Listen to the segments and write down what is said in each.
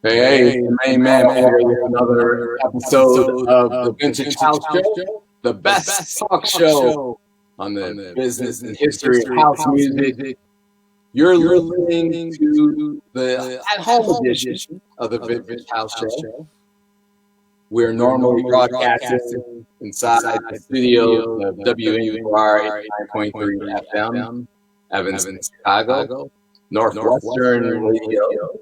Hey, it's the main man here with another episode of the Vintage House Show, the best talk show on the business and history of house music. You're listening to the at-home edition of the Vintage House Show. We're normally broadcasting inside the studio of WNUR 89.3 FM, Evanston, Chicago, Northwestern Radio.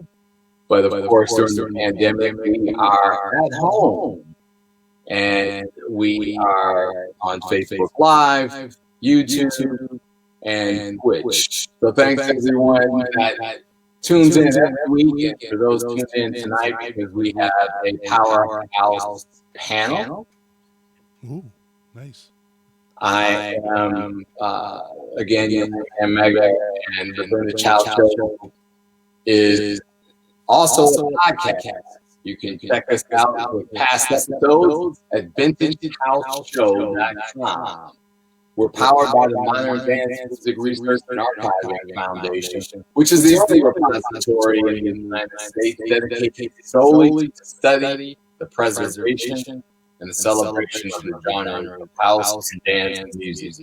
But of course, during the pandemic, we are at home. And we are on Facebook Live, YouTube, and Twitch. So thanks to everyone that tunes in every week, and for those tuned in tonight, because we have a powerhouse panel. Ooh, nice. I am, again, and Mega, and the Vintage House Show is also a podcast. You can check us out with past episodes at vintagehouseshow.com. We're powered by the Modern Advanced Music Research and Archiving Foundation, which is the only repository in the United States dedicated solely to study, the preservation, and the celebration of the genre of house and dance music.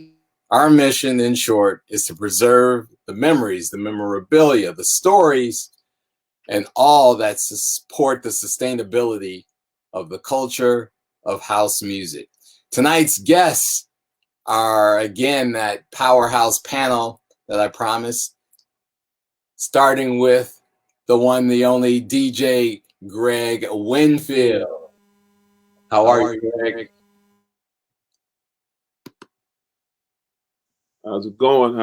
Our mission, in short, is to preserve the memories, the memorabilia, the stories, and all that support the sustainability of the culture of house music. Tonight's guests are, again, that powerhouse panel that I promised, starting with the one, the only DJ Greg Winfield. How are you, Greg? How's it going?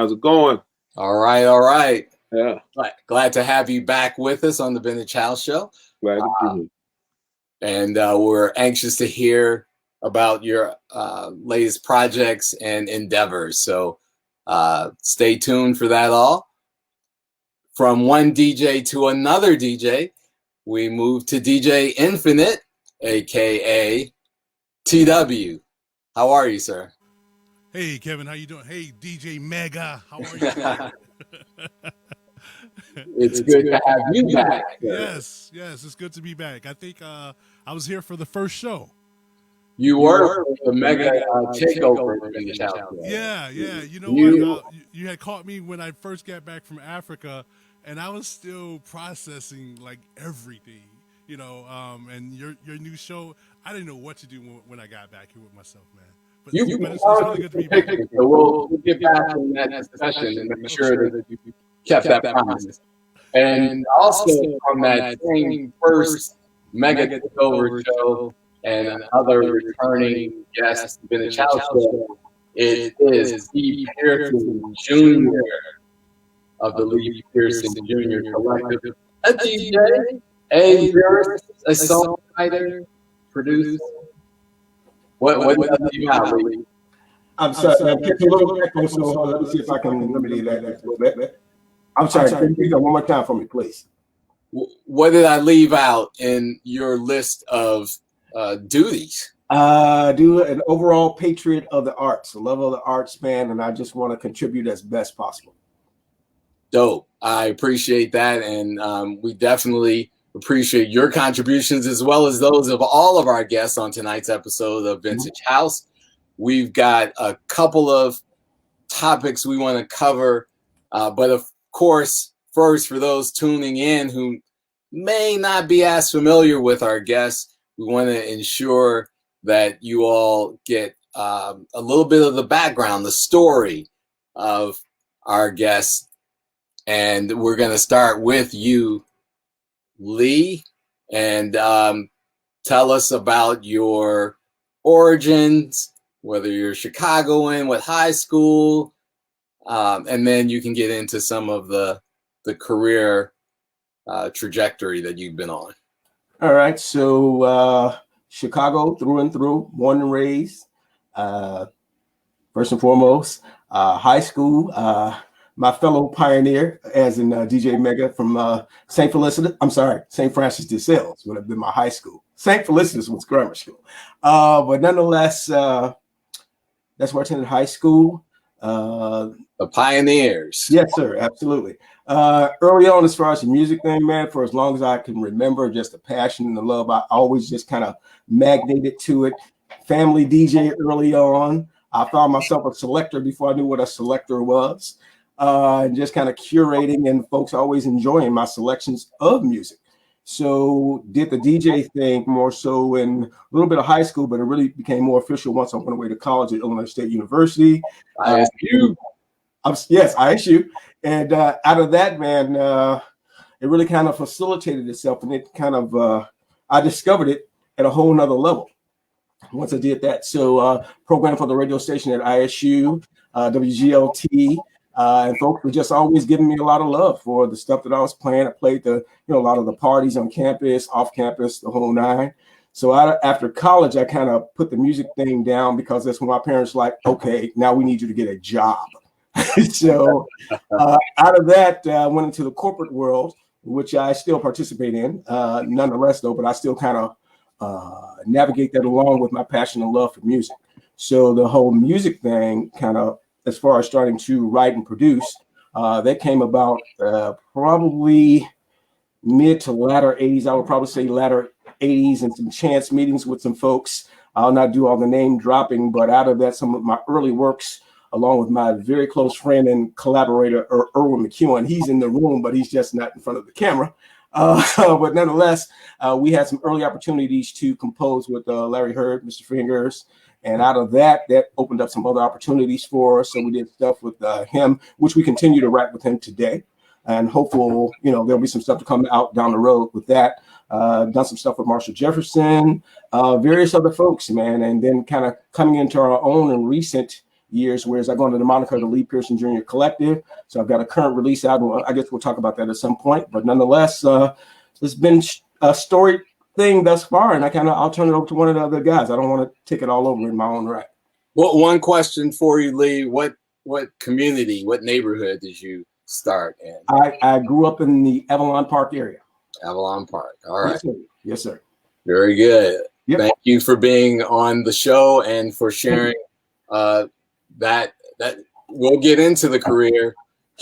All right. Yeah. Glad to have you back with us on the Vintage House Show. Glad to be here. And we're anxious to hear about your latest projects and endeavors. So stay tuned for that all. From one DJ to another DJ, we move to DJ Infinite, a.k.a. TW. How are you, sir? Hey, Kevin, how you doing? Hey, DJ Mega, how are you? It's good to have you back. Yes, it's good to be back. I think I was here for the first show. You were the Mega takeover in the house. Yeah. You know what? You had caught me when I first got back from Africa, and I was still processing like everything, you know. And your new show, I didn't know what to do when I got back here with myself, man. But it's really good to be back. So we'll get back in that discussion and make sure that you kept that promise. And also on that same first Mega Takeover show and another returning guest, Vintage House Show, it is Lee Pearson Jr. of the Lee Pearson Jr. Collective, a DJ, a songwriter, producer. What do you have, Lee? I'm sorry, I'm getting a little echo, so let me see if I can remedy that a little bit. I'm sorry, can you repeat that one more time for me, please? What did I leave out in your list of duties? Do an overall patriot of the arts, a level of the arts, man, and I just want to contribute as best possible. Dope. I appreciate that, and we definitely appreciate your contributions as well as those of all of our guests on tonight's episode of Vintage House. We've got a couple of topics we want to cover, but of course, first, for those tuning in who may not be as familiar with our guests, we want to ensure that you all get a little bit of the background, the story of our guests. And we're going to start with you, Lee, and tell us about your origins, whether you're Chicagoan, what high school, and then you can get into some of the career trajectory that you've been on. All right, so Chicago through and through, born and raised. First and foremost, high school. My fellow pioneer, as in DJ Mega from St. Francis de Sales would have been my high school. St. Felicitas was grammar school. But nonetheless, that's where I attended high school. The pioneers. Yes, sir, absolutely. Early on, as far as the music thing, man, for as long as I can remember, just the passion and the love, I always just kind of magnated to it. Family DJ early on. I found myself a selector before I knew what a selector was, and just kind of curating, and folks always enjoying my selections of music. So did the DJ thing more so in a little bit of high school, but it really became more official once I went away to college at Illinois State University. ISU. Yes, ISU. And out of that, man, it really kind of facilitated itself, and it kind of, I discovered it at a whole nother level once I did that. So program for the radio station at ISU, WGLT, and folks were just always giving me a lot of love for the stuff that I was playing. I played a lot of the parties on campus, off campus, the whole nine. So after college, I kind of put the music thing down because that's when my parents were like, okay, now we need you to get a job. So out of that, I went into the corporate world, which I still participate in, nonetheless, though, but I still kind of navigate that along with my passion and love for music. So the whole music thing kind of, as far as starting to write and produce, that came about probably mid to latter 80s. I would probably say latter 80s, and some chance meetings with some folks. I'll not do all the name dropping, but out of that, some of my early works, along with my very close friend and collaborator, Erwin McEwen. He's in the room, but he's just not in front of the camera. But nonetheless, we had some early opportunities to compose with Larry Hurd, Mr. Fingers. And out of that opened up some other opportunities for us. So we did stuff with him, which we continue to write with him today. And hopeful, there'll be some stuff to come out down the road with that. Done some stuff with Marshall Jefferson, various other folks, man. And then kind of coming into our own in recent years, whereas I go under the moniker of the Lee Pearson Jr. Collective. So I've got a current release out. I guess we'll talk about that at some point. But nonetheless, it's been a storied thing thus far, and I'll turn it over to one of the other guys. I don't want to take it all over in my own right. Well, one question for you, Lee. What community, what neighborhood did you start in? I grew up in the Avalon Park area. Avalon Park. All right. Yes, sir. Very good. Yep. Thank you for being on the show and for sharing that we'll get into the career.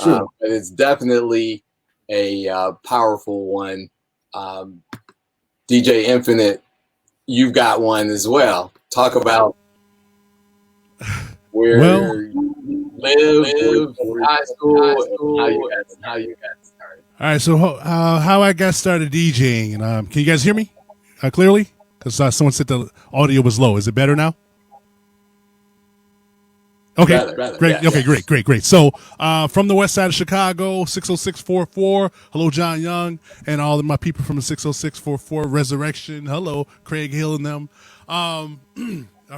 Sure. But it's definitely a powerful one. DJ Infinite, you've got one as well. Talk about where you live, high school, and how you got started. All right, so how I got started DJing, and can you guys hear me clearly? Because someone said the audio was low. Is it better now? Okay, better, great. Yeah, okay, yes. Great. So, from the west side of Chicago, 60644. Hello, John Young, and all of my people from the 60644 Resurrection. Hello, Craig Hill and them,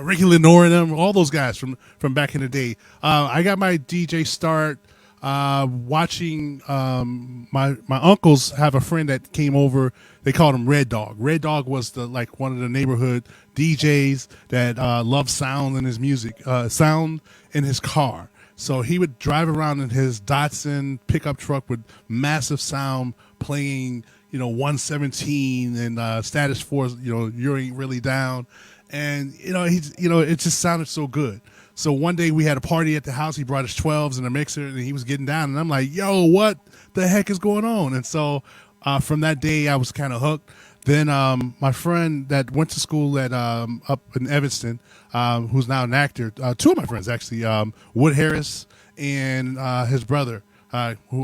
Ricky Lenore and them, all those guys from back in the day. I got my DJ start watching. My uncles have a friend that came over. They called him Red Dog. Red Dog was one of the neighborhood DJs that loved sound in his music, sound in his car. So he would drive around in his Datsun pickup truck with massive sound, playing 117 and Status Force. You Ain't Really Down, and it just sounded so good. So one day we had a party at the house. He brought his 12s and a mixer, and he was getting down. And I'm like, yo, what the heck is going on? And so from that day, I was kind of hooked. Then my friend that went to school at up in Evanston, who's now an actor, two of my friends actually, Wood Harris and his brother,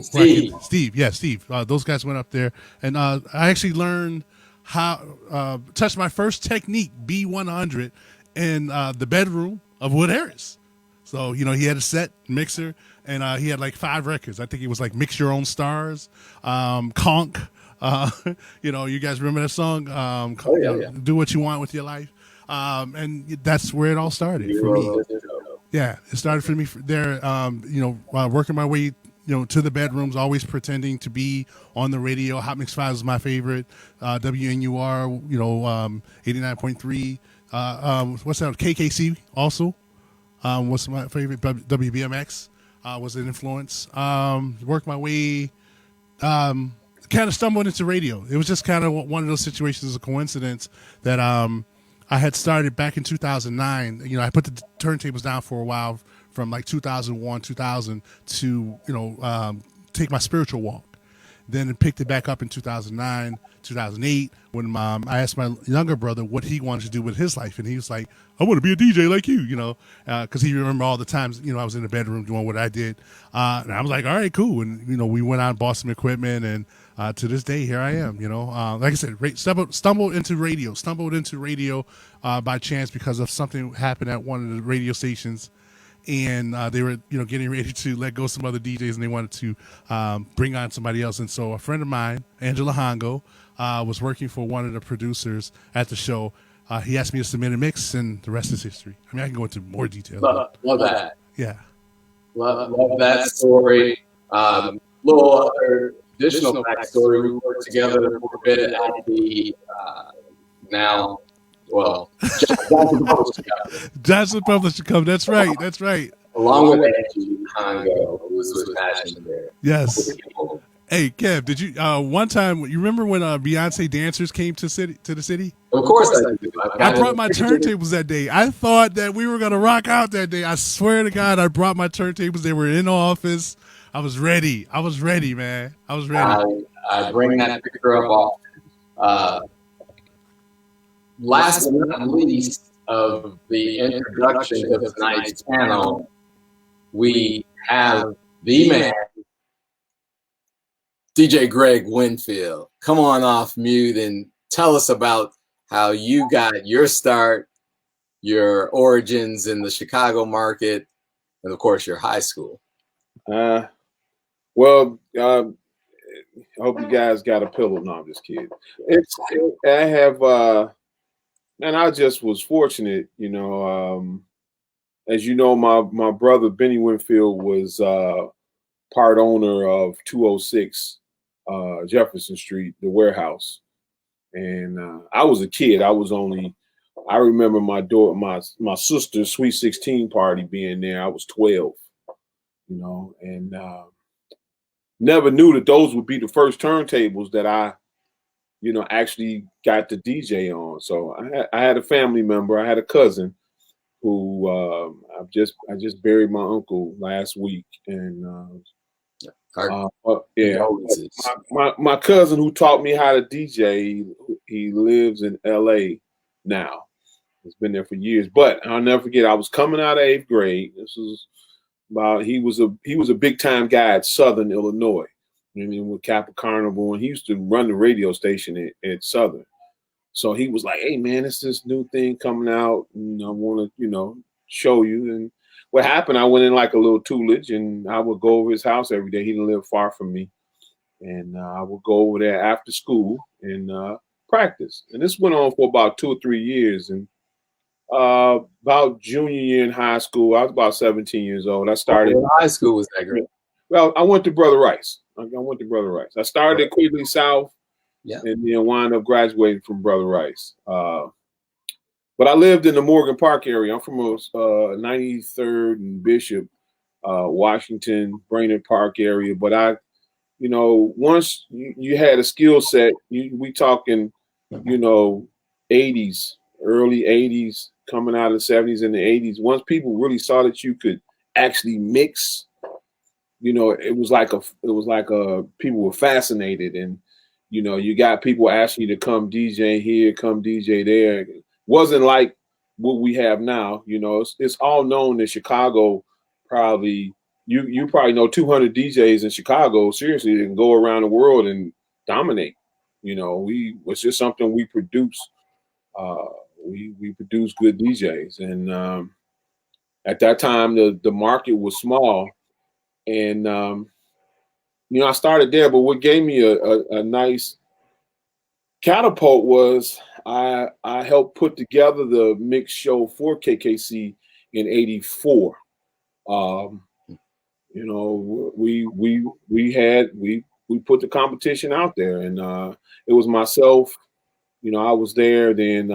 Steve. Yeah, Steve. Those guys went up there, and I actually learned how touched my first technique, B100, in the bedroom of Wood Harris. So, he had a set mixer, and he had like 5 records. I think it was like Mix Your Own Stars, Conk. You guys remember that song? Do What You Want With Your Life. And that's where it all started for me. Yeah, it started for me there, working my way, to the bedrooms, always pretending to be on the radio. Hot Mix 5 is my favorite. WNUR, 89.3. What's that? KKC also. What's my favorite? WBMX was an influence. Worked my way, kind of stumbled into radio. It was just kind of one of those situations, a coincidence that I had started back in 2009. I put the turntables down for a while from like 2001, 2000 to take my spiritual walk. Then it picked it back up in 2009, 2008, when I asked my younger brother what he wanted to do with his life. And he was like, I want to be a DJ like you, because he remembered all the times, I was in the bedroom doing what I did. And I was like, all right, cool. And, we went out and bought some equipment. And to this day, here I am, like I said, stumbled into radio by chance because of something happened at one of the radio stations. And they were, getting ready to let go of some other DJs, and they wanted to bring on somebody else. And so a friend of mine, Angela Hongo, was working for one of the producers at the show. He asked me to submit a mix, and the rest is history. I mean, I can go into more detail. Love that. Yeah. Love that story. Little other additional backstory. We worked together for a bit at the Johnson Publishing Company. That's right. Along with Angie Hongo, who was passionate there. Yes. Hey, Kev, did you one time? You remember when Beyonce dancers came to the city? Of course I do. I brought my turntables that day. I thought that we were gonna rock out that day. I swear to God, I brought my turntables. They were in the office. I was ready, man. I was ready. I bring that picture up often. Last but not least of the introduction to tonight's panel, we have the man, DJ Greg Winfield. Come on off mute and tell us about how you got your start, your origins in the Chicago market, and of course your high school. I hope you guys got a pillow. No, I'm just kidding. And I just was fortunate, as you know, my brother Benny Winfield was part owner of 206 Jefferson Street, the warehouse. And I was a kid. I remember my sister's Sweet 16 party being there. I was 12, and never knew that those would be the first turntables that I actually got the DJ on. So I had a family member. I had a cousin who I just buried my uncle last week, and my cousin who taught me how to DJ. He lives in LA now. He's been there for years. But I'll never forget. I was coming out of 8th grade. This was about he was a big time guy at Southern Illinois. With Kappa Carnival, and he used to run the radio station at Southern. So he was like, "Hey man, it's this new thing coming out, and I want to, show you." And what happened? I went in like a little Tutelage, and I would go over his house every day. He didn't live far from me, and I would go over there after school and practice. And this went on for about 2 or 3 years. And about junior year in high school, I was about 17 years old. I started. High school was that great? Well, I went to Brother Rice. I started at Quigley South, and then wound up graduating from Brother Rice. But I lived in the Morgan Park area. I'm from 93rd and Bishop, Washington, Brainerd Park area. But once you had a skill set, we talking, 80s, early 80s, coming out of the 70s and the 80s. Once people really saw that you could actually mix. It was like people were fascinated, and you got people asking you to come DJ here, come DJ there. It wasn't like what we have now. It's all known in Chicago. Probably you probably know 200 DJs in Chicago. Seriously, and go around the world and dominate. It's just something we produce. We produce good DJs, and at that time the market was small. And, I started there, but what gave me a nice catapult was I helped put together the mix show for KKC in '84. We put the competition out there, and it was myself. I was there. Then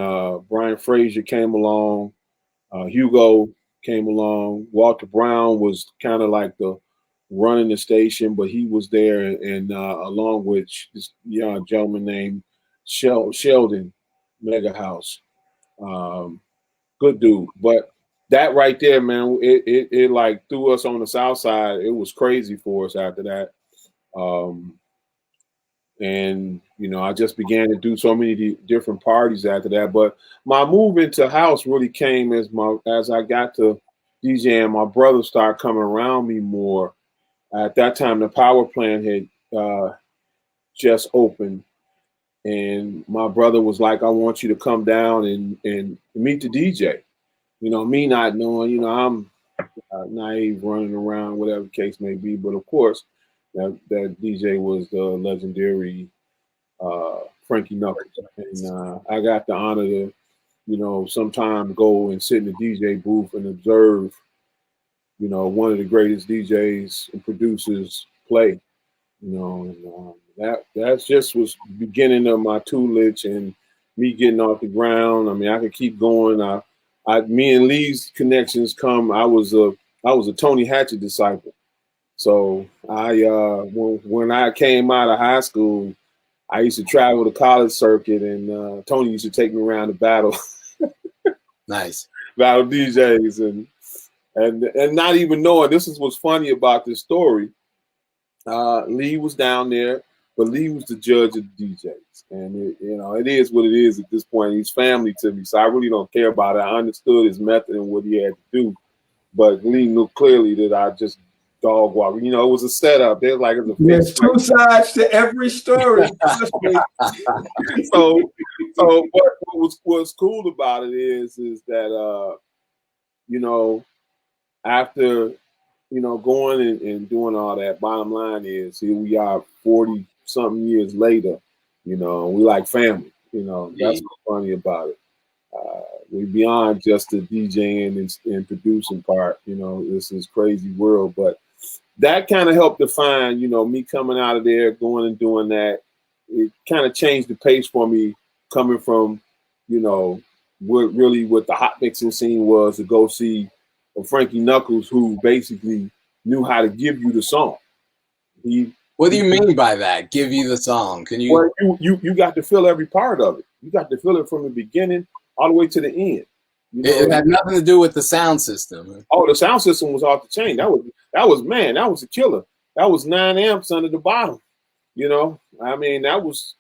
Brian Frazier came along, Hugo came along. Walter Brown was kind of like the running the station, but he was there, and along with this young gentleman named Sheldon Mega House. Good dude. But that right there, man, it like threw us on the south side. It was crazy for us after that. And you know, I just began to do so many different parties after that. But my move into house really came as I got to DJ and my brothers started coming around me more. At that time, the power plant had just opened, and my brother was like, "I want you to come down and meet the DJ." You know, me not knowing, you know, I'm naive, running around, whatever the case may be. But of course, that DJ was the legendary Frankie Knuckles, and I got the honor to, you know, sometime go and sit in the DJ booth and observe, you know, one of the greatest DJs and producers play. You know, and that just was the beginning of my tutelage and me getting off the ground. I mean, I could keep going. Me and Lee's connections come. I was a Tony Hatchett disciple. So when I came out of high school, I used to travel the college circuit, and Tony used to take me around the battle. Nice. Battle DJs and not even knowing. This is what's funny about this story. Lee was down there, but Lee was the judge of the DJs, and it is what it is at this point. He's family to me, so I really don't care about it. I understood his method and what he had to do, but Lee knew clearly that I just dog walk. You know, it was a setup. There's two sides to every story. so what's cool about it is that you know, after, you know, going and doing all that, bottom line is here we are 40 something years later, you know, we like family, you know. That's what's funny about it. We're beyond just the DJing and producing part, you know. This is crazy world, but that kind of helped define, you know, me coming out of there, going and doing that. It kind of changed the pace for me, coming from, you know, what the hot mixing scene was, to go see Frankie Knuckles, who basically knew how to give you the song. What do you mean by that? Give you the song? Can you? Well, you got to feel every part of it. You got to feel it from the beginning all the way to the end. You know? It had nothing to do with the sound system. Oh, the sound system was off the chain. That was a killer. That was 9 amps under the bottom. You know, I mean, that was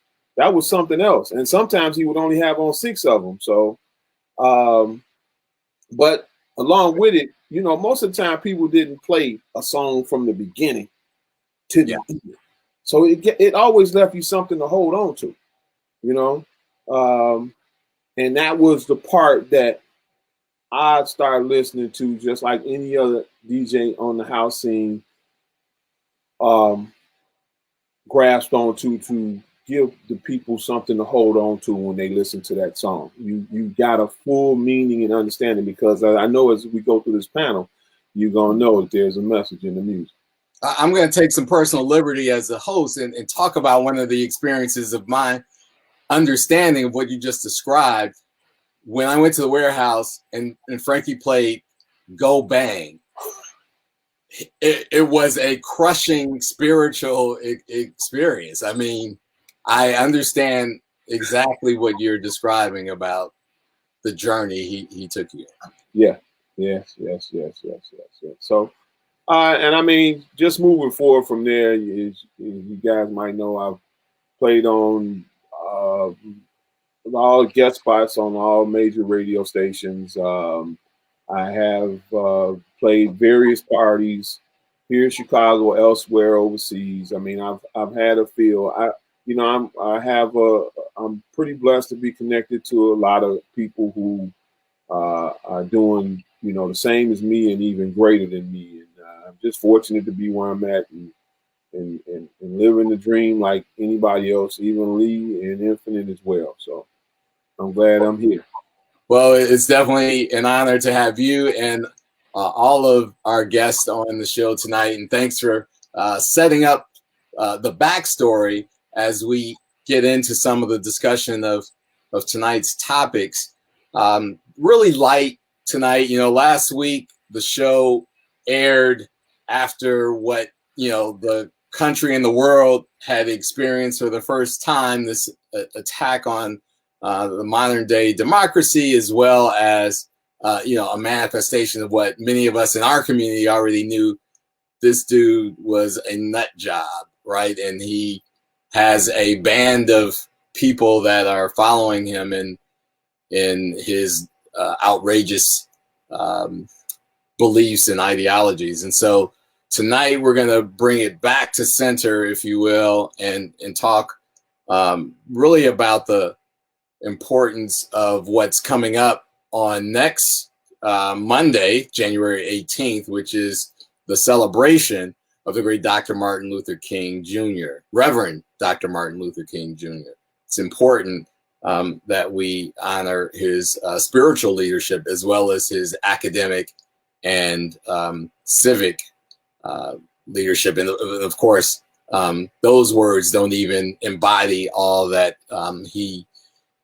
something else. And sometimes he would only have on 6 of them. So, but along with it, you know, most of the time people didn't play a song from the beginning to the end. So it always left you something to hold on to, you know. And that was the part that I started listening to, just like any other DJ on the house scene grasped onto, to give the people something to hold on to when they listen to that song. You got a full meaning and understanding, because I know as we go through this panel, you're going to know that there's a message in the music. I'm going to take some personal liberty as a host and talk about one of the experiences of my understanding of what you just described. When I went to the warehouse and Frankie played Go Bang, it was a crushing spiritual experience. I mean, I understand exactly what you're describing about the journey he took you. Yeah. Yes. So, and I mean, just moving forward from there, you guys might know I've played on all guest spots on all major radio stations. I have played various parties here in Chicago, elsewhere, overseas. I mean, I've had a feel. I'm pretty blessed to be connected to a lot of people who are doing, you know, the same as me and even greater than me. And I'm just fortunate to be where I'm at and living the dream like anybody else, even Lee and Infinite as well. So I'm glad I'm here. Well, it's definitely an honor to have you and all of our guests on the show tonight. And thanks for setting up the backstory as we get into some of the discussion of tonight's topics. Really light tonight. You know, last week the show aired after what, you know, the country and the world had experienced for the first time, this attack on the modern day democracy, as well as, you know, a manifestation of what many of us in our community already knew. This dude was a nut job. right? And he has a band of people that are following him in his outrageous beliefs and ideologies. And so tonight we're going to bring it back to center, if you will, and talk really about the importance of what's coming up on next Monday, January 18th, which is the celebration of the great Dr. Martin Luther King Jr., Reverend Dr. Martin Luther King Jr. It's important that we honor his spiritual leadership as well as his academic and civic leadership. And of course, those words don't even embody all that he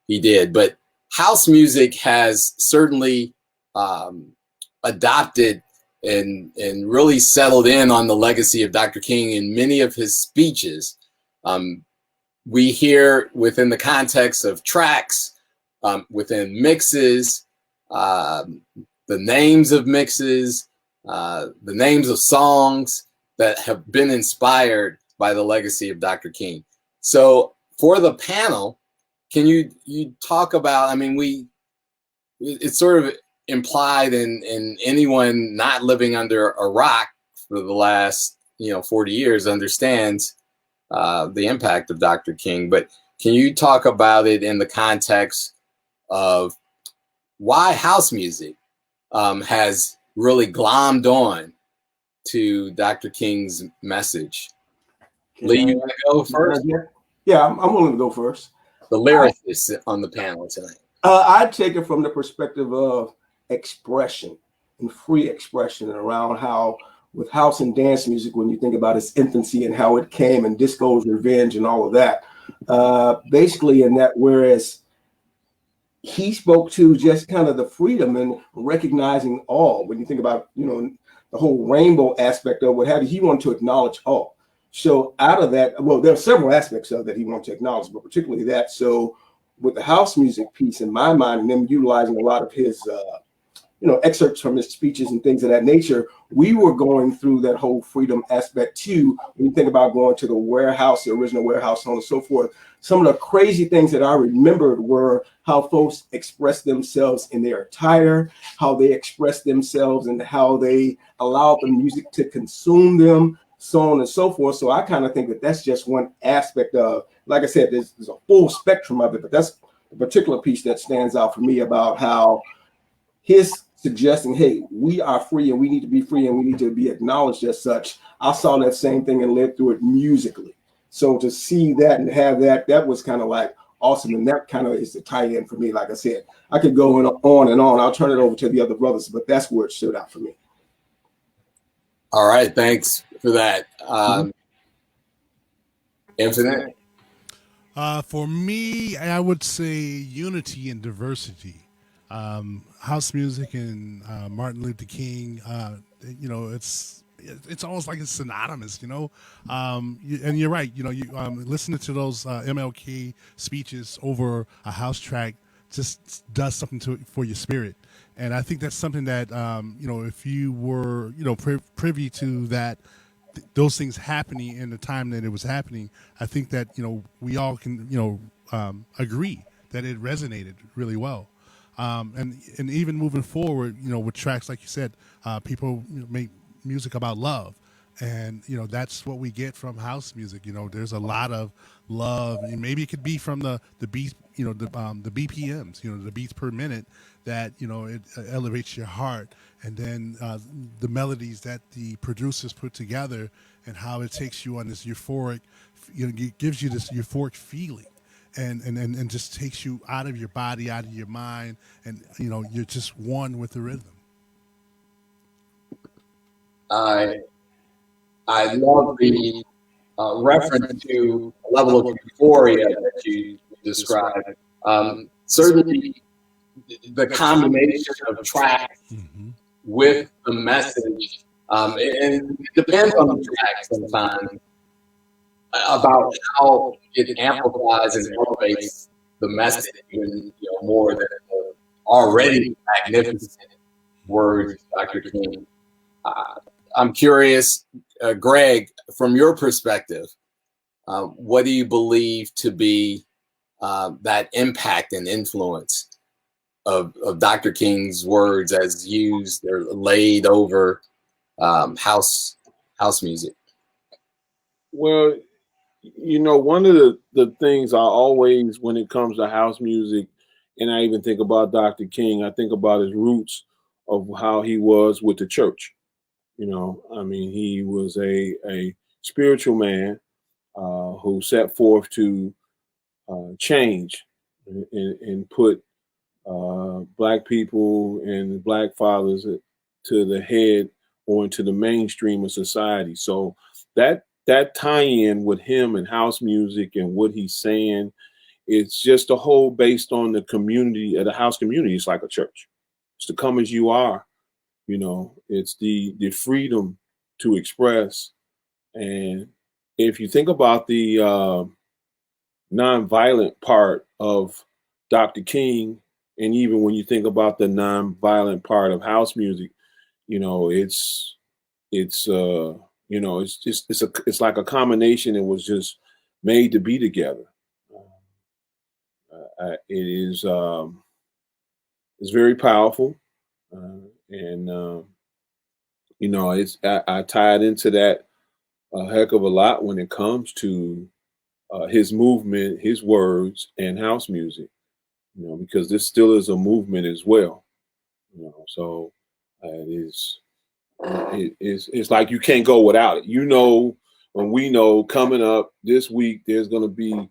did. But house music has certainly adopted and really settled in on the legacy of Dr. King in many of his speeches. We hear within the context of tracks, within mixes, the names of mixes, the names of songs that have been inspired by the legacy of Dr. King. So for the panel, can you talk about, I mean, it's sort of implied in anyone not living under a rock for the last 40 years understands the impact of Dr. King, but can you talk about it in the context of why house music has really glommed on to Dr. King's message? Lee, you want to go first? Yeah, I'm willing to go first. The lyricist on the panel tonight. I take it from the perspective of expression and free expression, and around how with house and dance music, when you think about its infancy and how it came and disco's revenge and all of that, basically in that, whereas he spoke to just kind of the freedom and recognizing all, when you think about, the whole rainbow aspect of what have you, he wanted to acknowledge all. So out of that, well, there are several aspects of that he wanted to acknowledge, but particularly that. So with the house music piece, in my mind, and them utilizing a lot of his, excerpts from his speeches and things of that nature, we were going through that whole freedom aspect too. When you think about going to the warehouse, the original warehouse, so on and so forth, some of the crazy things that I remembered were how folks expressed themselves in their attire, how they expressed themselves and how they allowed the music to consume them, so on and so forth. So I kind of think that that's just one aspect of, like I said, there's a full spectrum of it, but that's the particular piece that stands out for me about how his suggesting, hey, we are free and we need to be free and we need to be acknowledged as such. I saw that same thing and lived through it musically. So to see that and have that was kind of like awesome. And that kind of is the tie-in for me. Like I said, I could go on and on. I'll turn it over to the other brothers, but that's where it stood out for me. All right, thanks for that. Infinite? For me, I would say unity and diversity. House music and Martin Luther King, it's almost like it's synonymous, and you're right. Listening to those MLK speeches over a house track just does something for your spirit. And I think that's something that, if you were, privy to that, those things happening in the time that it was happening, I think that, we all can, agree that it resonated really well. And even moving forward, with tracks, like you said, people make music about love. And, that's what we get from house music. There's a lot of love, and maybe it could be from the beats, the BPMs, the beats per minute that, it elevates your heart. And then the melodies that the producers put together and how it takes you on this euphoric, it gives you this euphoric feeling. And just takes you out of your body, out of your mind, and you're just one with the rhythm. I love the reference to a level of euphoria that you described. Certainly, the combination of tracks with the message, and it depends on the track sometimes, about how it amplifies and elevates the message even more than the already magnificent words of Dr. King. I'm curious, Greg, from your perspective, what do you believe to be that impact and influence of Dr. King's words as used or laid over house music? Well, you know, one of the things I always, when it comes to house music, and I even think about Dr. King, I think about his roots of how he was with the church. You know, I mean, he was a spiritual man who set forth to change and put Black people and Black fathers to the head or into the mainstream of society. So that tie-in with him and house music and what he's saying, it's just a whole based on the community, the house community. It's like a church. It's to come as you are, you know, it's the freedom to express. And if you think about the nonviolent part of Dr. King, and even when you think about the nonviolent part of house music, you know, it's you know, it's like a combination that was just made to be together. It is it's very powerful, and you know, I tied into that a heck of a lot when it comes to his movement, his words, and house music. You know, because this still is a movement as well. You know, so it's like you can't go without it. You know, when we know coming up this week, there's going to be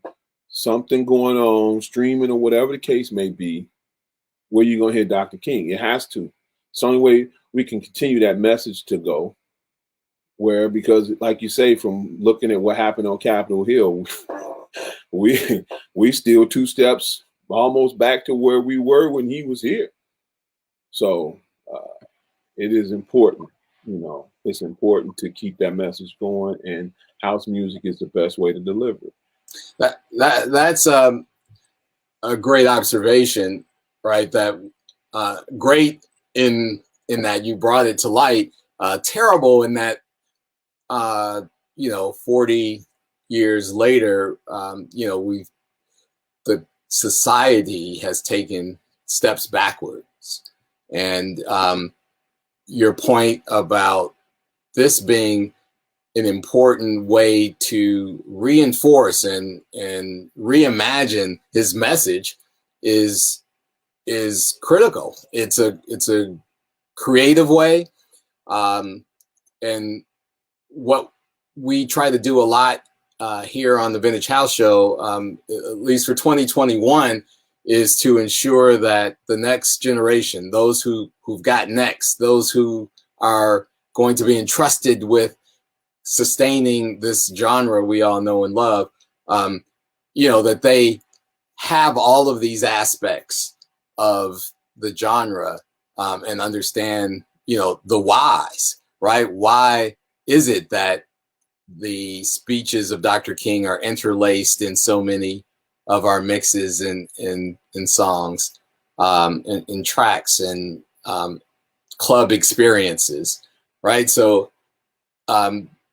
something going on, streaming or whatever the case may be, where you're going to hear Dr. King. It has to. It's the only way we can continue that message to go. Where, because like you say, from looking at what happened on Capitol Hill, we still 2 steps almost back to where we were when he was here. So it is important, you know, it's important to keep that message going, and house music is the best way to deliver it. That's a great observation, right? That great in that you brought it to light. Terrible in that, you know, 40 years later, you know, the society has taken steps backwards. And your point about this being an important way to reinforce and reimagine his message is critical. It's a creative way, and what we try to do a lot here on the Vintage House Show, at least for 2021, is to ensure that the next generation, those who've got next, those who are going to be entrusted with sustaining this genre we all know and love, you know, that they have all of these aspects of the genre and understand, you know, the whys, right? Why is it that the speeches of Dr. King are interlaced in so many of our mixes and songs, and tracks and club experiences, right? So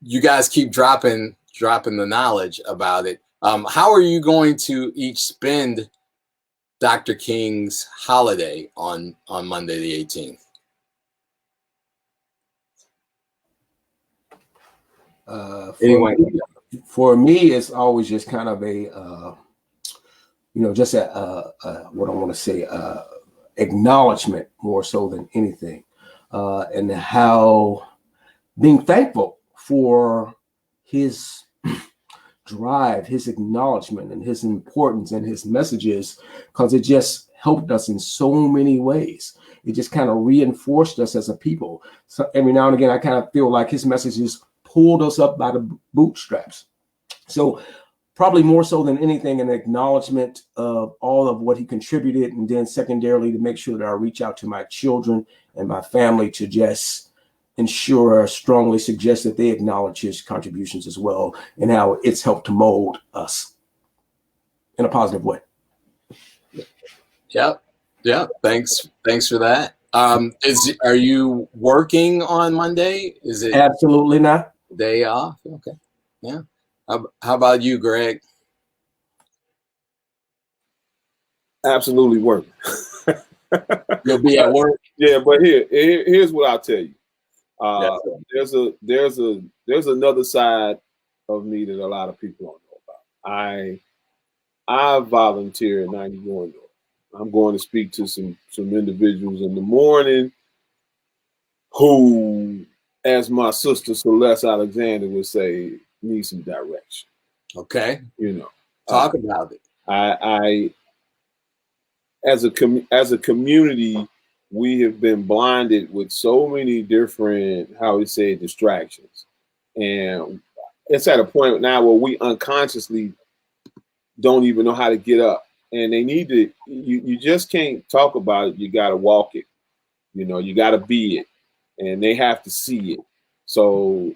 you guys keep dropping the knowledge about it. How are you going to each spend Dr. King's holiday on Monday the 18th? For me, it's always just kind of a, you know, just what I want to say, acknowledgement more so than anything, and how being thankful for his drive, his acknowledgement, and his importance and his messages, because it just helped us in so many ways. It just kind of reinforced us as a people. So every now and again, I kind of feel like his messages pulled us up by the bootstraps. So probably more so than anything, an acknowledgement of all of what he contributed, and then secondarily to make sure that I reach out to my children and my family to just ensure, strongly suggest that they acknowledge his contributions as well, and how it's helped to mold us in a positive way. Yeah. Thanks for that. Are you working on Monday? Is it absolutely not day off? Okay. Yeah. How about you, Greg? Absolutely work. You'll be at work. Yeah, but here's what I'll tell you. Yes, There's another side of me that a lot of people don't know about. I volunteer at 90 Going Door. I'm going to speak to some individuals in the morning who, as my sister Celeste Alexander would say, need some direction. Okay. You know, talk about it. I as a community, we have been blinded with so many different, how we say, distractions, and it's at a point now where we unconsciously don't even know how to get up. And they need to. You just can't talk about it. You got to walk it. You know, you got to be it, and they have to see it. So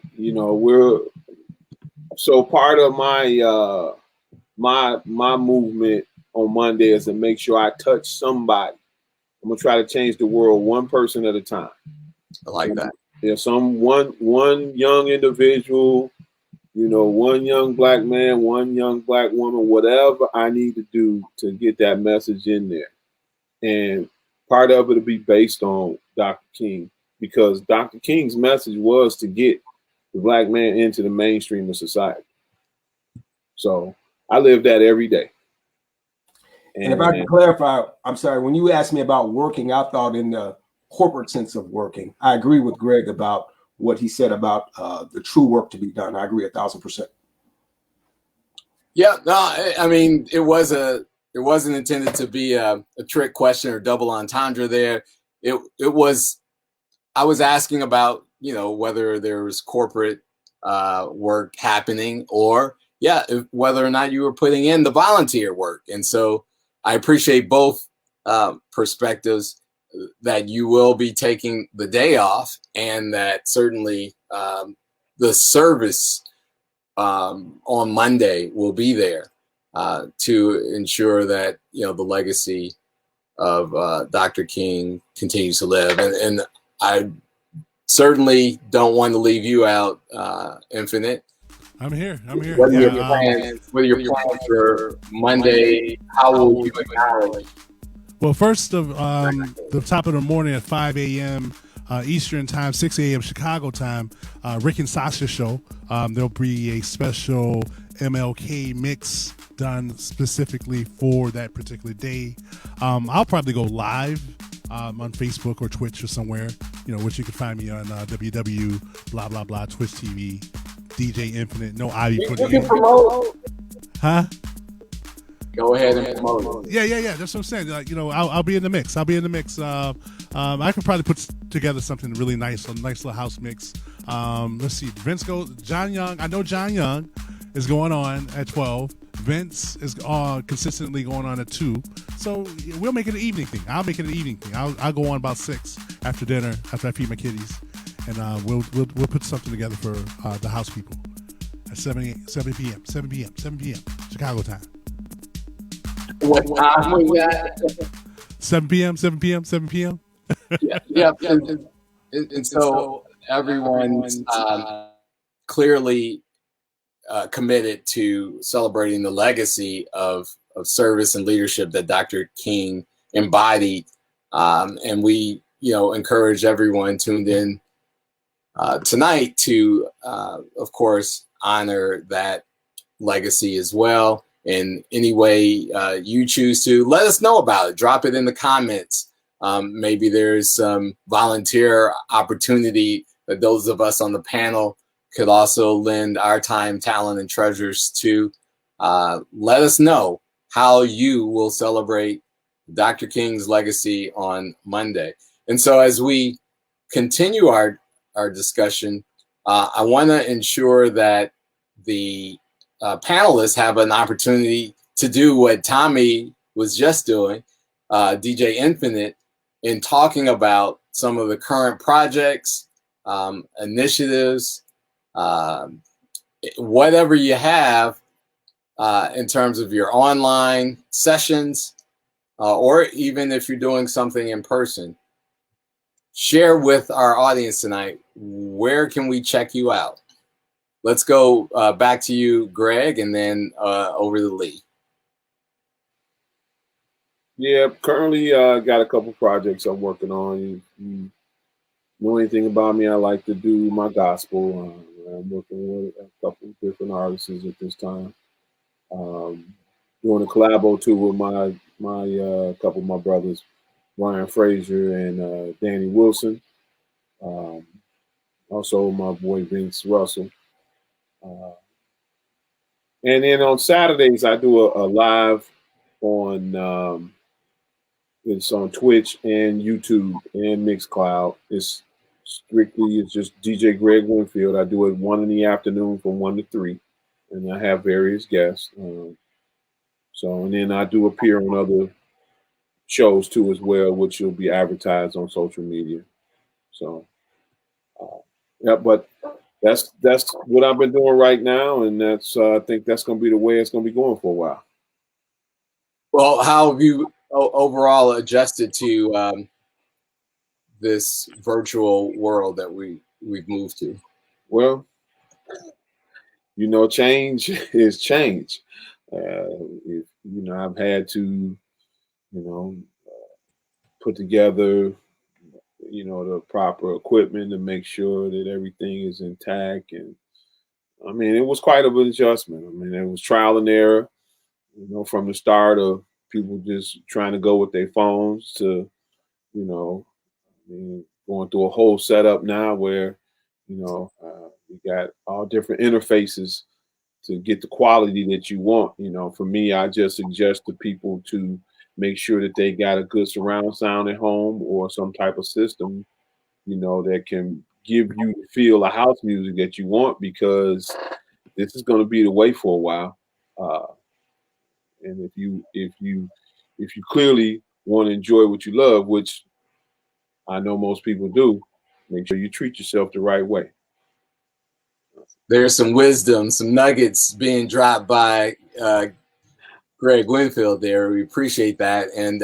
so part of my my movement on Monday is to make sure I touch somebody. I'm gonna try to change the world one person at a time. I like that. There's one young individual, one young black man, one young black woman, whatever I need to do to get that message in there. And part of it will be based on Dr. King, because Dr. King's message was to get the black man into the mainstream of society. So I live that every day. And if I can clarify, I'm sorry, when you asked me about working, I thought in the corporate sense of working. I agree with Greg about what he said about the true work to be done. I agree 1,000%. Yeah, no, I mean, it wasn't intended to be a trick question or double entendre there. It was, I was asking about, whether there was corporate work happening, or whether or not you were putting in the volunteer work. And so I appreciate both perspectives, that you will be taking the day off, and that certainly the service on Monday will be there to ensure that the legacy of Dr. King continues to live. And I certainly don't want to leave you out, Infinite. I'm here. What are your plans for Monday? How will you acknowledge? Well, first, the top of the morning at 5 a.m. Eastern time, 6 a.m. Chicago time, Rick and Sasha show. There'll be a special MLK mix done specifically for that particular day. I'll probably go live on Facebook or Twitch or somewhere, which you can find me on www blah blah blah Twitch TV. DJ Infinite, no Ivy You putting can in. promote. Huh? Go ahead and promote. Yeah. That's what I'm saying. I'll be in the mix. I could probably put together something really nice, a nice little house mix. Let's see. John Young. I know John Young is going on at 12. Vince is consistently going on at 2. So we'll make it an evening thing. I'll make it an evening thing. I'll go on about 6 after dinner, after I feed my kitties. And we'll put something together for the house people at 7 p.m. Chicago time. What time was that? 7 p.m. Yeah. And so everyone's clearly committed to celebrating the legacy of service and leadership that Dr. King embodied. And we, encourage everyone tuned in tonight to, of course, honor that legacy as well. In any way you choose to, let us know about it. Drop it in the comments. Maybe there's some volunteer opportunity that those of us on the panel could also lend our time, talent, and treasures to. Let us know how you will celebrate Dr. King's legacy on Monday. And so as we continue our discussion, I want to ensure that the panelists have an opportunity to do what Tommy was just doing, DJ Infinite, in talking about some of the current projects, initiatives, whatever you have in terms of your online sessions, or even if you're doing something in person. Share with our audience tonight, where can we check you out? let's go back to you, Greg, and then over to Lee. Yeah, currently got a couple projects I'm working on. You know anything about me? I like to do my gospel. I'm working with a couple of different artists at this time. Doing a collabo too with my couple of my brothers, Ryan Frazier and Danny Wilson. Also my boy Vince Russell. And then on Saturdays I do a live on it's on Twitch and YouTube and Mixcloud. It's just DJ Greg Winfield. I do it 1 in the afternoon from 1 to 3, and I have various guests. And then I do appear on other shows too as well, which will be advertised on social media. So, yeah, but that's what I've been doing right now, and that's I think that's going to be the way it's going to be going for a while. Well, how have you overall adjusted to this virtual world that we've moved to? Well, change is change. I've had to, put together, the proper equipment to make sure that everything is intact. And I mean, it was quite an adjustment. I mean, it was trial and error, from the start of people just trying to go with their phones to, going through a whole setup now where, you got all different interfaces to get the quality that you want. For me, I just suggest to people to make sure that they got a good surround sound at home or some type of system, that can give you the feel of house music that you want, because this is going to be the way for a while. And if you clearly want to enjoy what you love, which I know most people do, make sure you treat yourself the right way. There's some wisdom, some nuggets being dropped by Greg Winfield there. We appreciate that. And,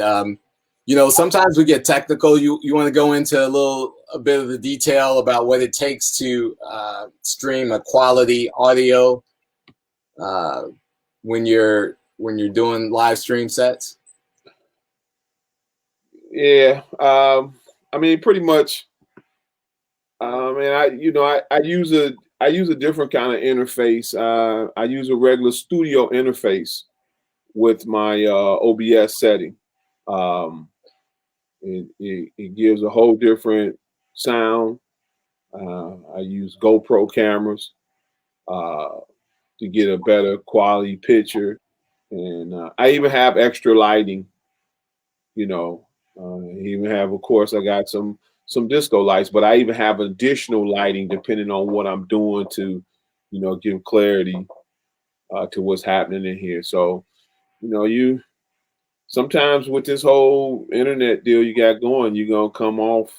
sometimes we get technical. You want to go into a bit of the detail about what it takes to stream a quality audio when you're doing live stream sets? Yeah. I mean, pretty much, I use a different kind of interface. I use a regular studio interface with my OBS setting. It gives a whole different sound. I use GoPro cameras to get a better quality picture, and I even have extra lighting. I even have, of course, I got some disco lights, but I even have additional lighting depending on what I'm doing to, give clarity to what's happening in here. So, you sometimes with this whole internet deal you got going, you're gonna come off,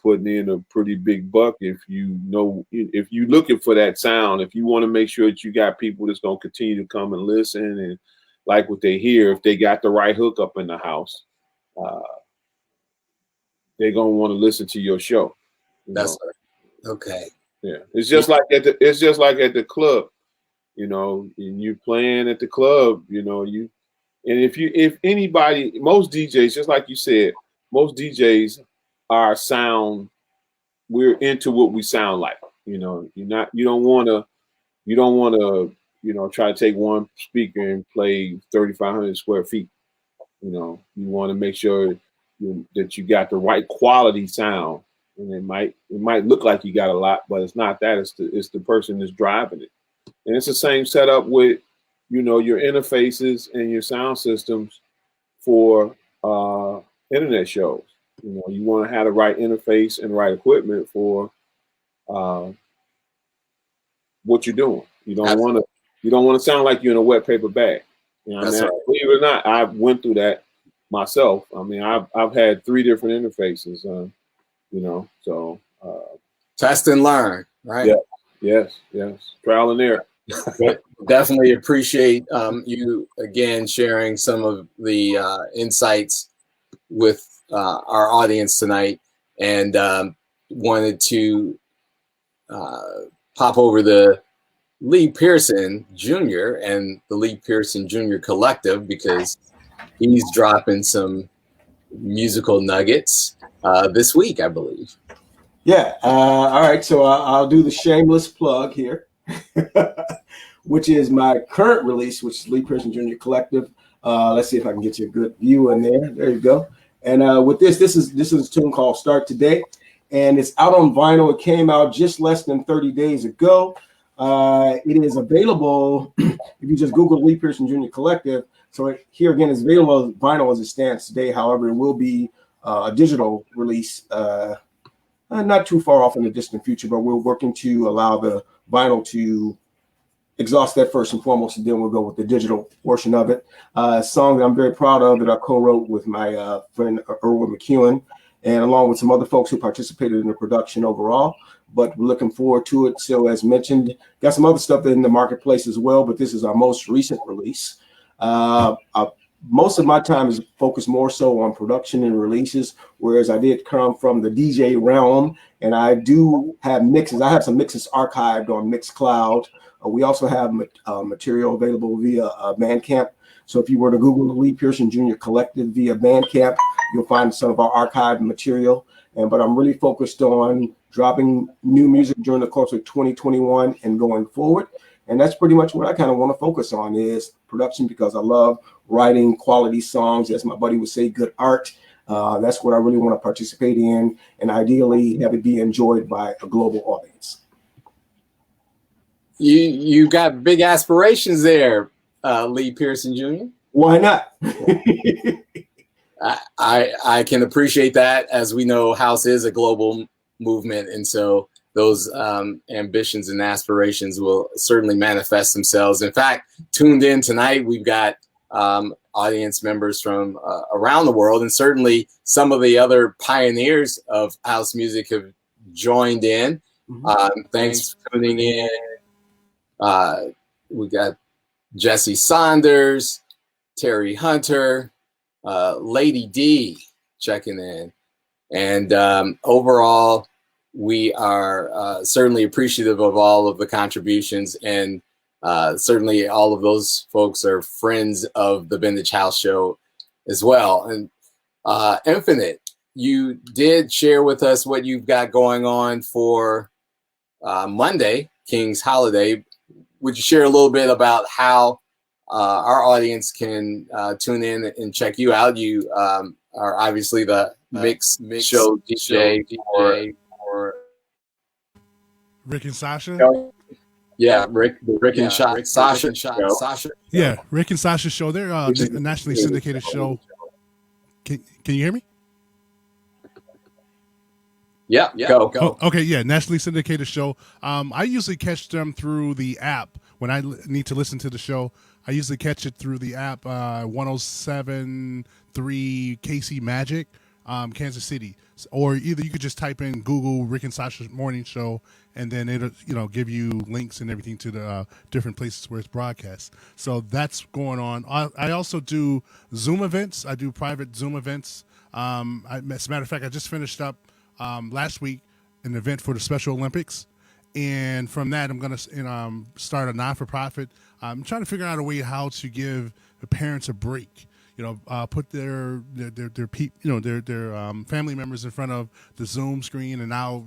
putting in a pretty big buck if you're looking for that sound. If you want to make sure that you got people that's gonna continue to come and listen and like what they hear, if they got the right hookup in the house, they're gonna want to listen to your show. That's right. Okay. Yeah, it's just like at the club, and you're playing at the club, if anybody, most DJs, just like you said, most DJs are we're into what we sound like. You don't want to try to take one speaker and play 3,500 square feet. You want to make sure that you got the right quality sound, and it might look like you got a lot, but it's not that. It's the person that's driving it, and it's the same setup with your interfaces and your sound systems for internet shows. You want to have the right interface and right equipment for what you're doing. You don't want to sound like you're in a wet paper bag. Right. Believe it or not, I went through that myself. I mean, I've had 3 different interfaces. So test and learn, right? Yeah. Yes. Trial and error. Definitely appreciate you again sharing some of the insights with our audience tonight, and wanted to pop over to Lee Pearson Jr. and the Lee Pearson Jr. Collective, because he's dropping some musical nuggets this week, I believe. Yeah. All right. So I'll do the shameless plug here, which is my current release, which is Lee Pearson Jr. Collective. Let's see if I can get you a good view in there. There you go. And with this is a tune called Start Today, and it's out on vinyl. It came out just less than 30 days ago. It is available if you just Google Lee Pearson Jr. Collective. So here again, it's available as vinyl as it stands today. However, it will be a digital release not too far off in the distant future, but we're working to allow the vinyl to exhaust that first and foremost, and then we'll go with the digital portion of it. A song that I'm very proud of that I co-wrote with my friend Erwin McEwen, and along with some other folks who participated in the production overall. But we're looking forward to it. So as mentioned, got some other stuff in the marketplace as well, but this is our most recent release. Most of my time is focused more so on production and releases, whereas I did come from the DJ realm, and I do have mixes. I have some mixes archived on Mixcloud. We also have material available via Bandcamp. So if you were to Google the Lee Pearson Jr. Collective via Bandcamp, you'll find some of our archived material. But I'm really focused on dropping new music during the course of 2021 and going forward. And that's pretty much what I kind of want to focus on is production, because I love writing quality songs. As my buddy would say, good art. That's what I really want to participate in, and ideally have it be enjoyed by a global audience. You got big aspirations there, Lee Pearson Jr. Why not? I can appreciate that. As we know, house is a global movement, and so those ambitions and aspirations will certainly manifest themselves. In fact, tuned in tonight, we've got audience members from around the world, and certainly some of the other pioneers of house music have joined in. Thanks for tuning in. We got Jesse Saunders, Terry Hunter, Lady D checking in, and overall, we are certainly appreciative of all of the contributions, and certainly all of those folks are friends of the Vintage House Show as well. And Infinite, you did share with us what you've got going on for Monday, King's Holiday. Would you share a little bit about how our audience can tune in and check you out? You are obviously the mix show DJ for Rick and Sasha. Yeah, Rick and Sasha. Yeah, Rick and Sasha show. They're a nationally syndicated show. Can you hear me? Yeah, go. Oh, okay, yeah, nationally syndicated show. I usually catch them through the app when I need to listen to the show. I usually catch it through the app 107.3 KC Magic, Kansas City. Or either you could just type in Google Rick and Sasha's morning show, and then it'll give you links and everything to the different places where it's broadcast. So that's going on. I also do Zoom events. I do private Zoom events. As a matter of fact, I just finished up last week an event for the Special Olympics, and from that I'm going to start a non-for-profit. I'm trying to figure out a way how to give the parents a break. Put their family members in front of the Zoom screen, and now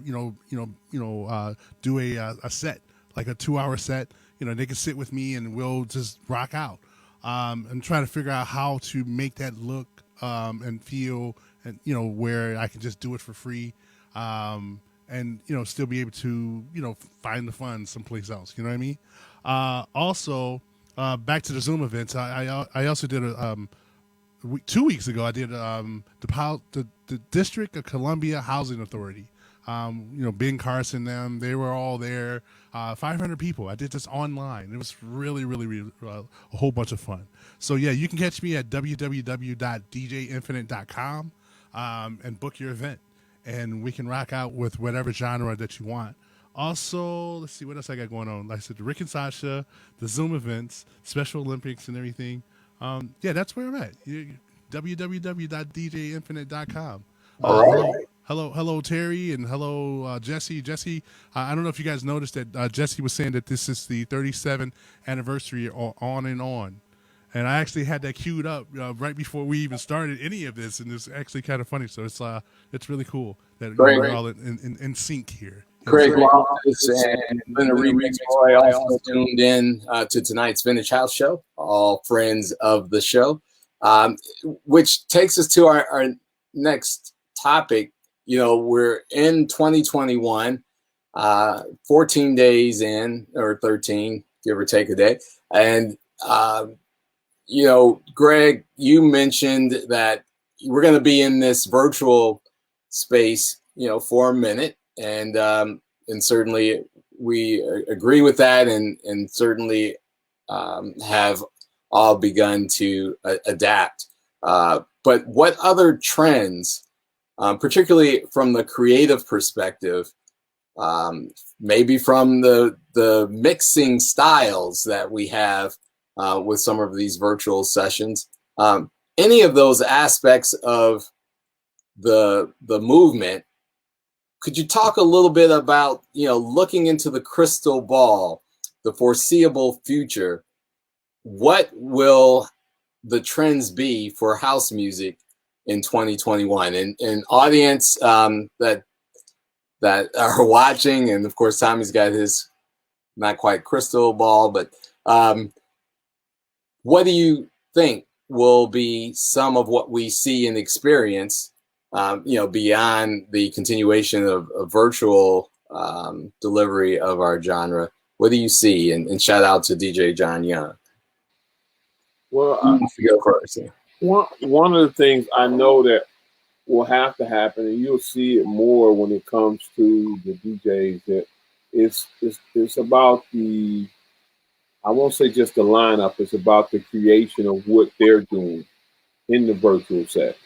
do a set, like a 2-hour set. They can sit with me and we'll just rock out. I'm trying to figure out how to make that look and feel, and where I can just do it for free, and still be able to find the fun someplace else. You know what I mean? Also, back to the Zoom events. I also did 2 weeks ago, I did the District of Columbia Housing Authority. Ben Carson, they were all there. 500 people. I did this online. It was really, really, really a whole bunch of fun. So yeah, you can catch me at www.djinfinite.com and book your event, and we can rock out with whatever genre that you want. Also, let's see what else I got going on. Like I said, the Rick and Sasha, the Zoom events, Special Olympics, and everything. That's where I'm at. www.djinfinite.com. All right. hello, Terry, and hello, Jesse. Jesse, I don't know if you guys noticed that Jesse was saying that this is the 37th anniversary on and on. And I actually had that queued up right before we even started any of this, and it's actually kind of funny. So it's really cool that we're all in sync here. Craig Loftus and Linda Remix Boy also tuned in to tonight's Vintage House Show, all friends of the show, which takes us to our next topic. You know, we're in 2021, 14 days in, or 13, give or take a day. And, you know, Greg, you mentioned that we're going to be in this virtual space, you know, for a minute. And certainly we agree with that, and certainly have all begun to adapt. But what other trends, particularly from the creative perspective, maybe from the mixing styles that we have with some of these virtual sessions, any of those aspects of the movement? Could you talk a little bit about, you know, looking into the crystal ball, the foreseeable future? What will the trends be for house music in 2021? And audience that are watching, and of course Tommy's got his not quite crystal ball, but what do you think will be some of what we see and experience, you know, beyond the continuation of virtual delivery of our genre? What do you see? And shout out to DJ John Young. Well, go first. Yeah. One of the things I know that will have to happen, and you'll see it more when it comes to the DJs, that it's about the, I won't say just the lineup, it's about the creation of what they're doing in the virtual set.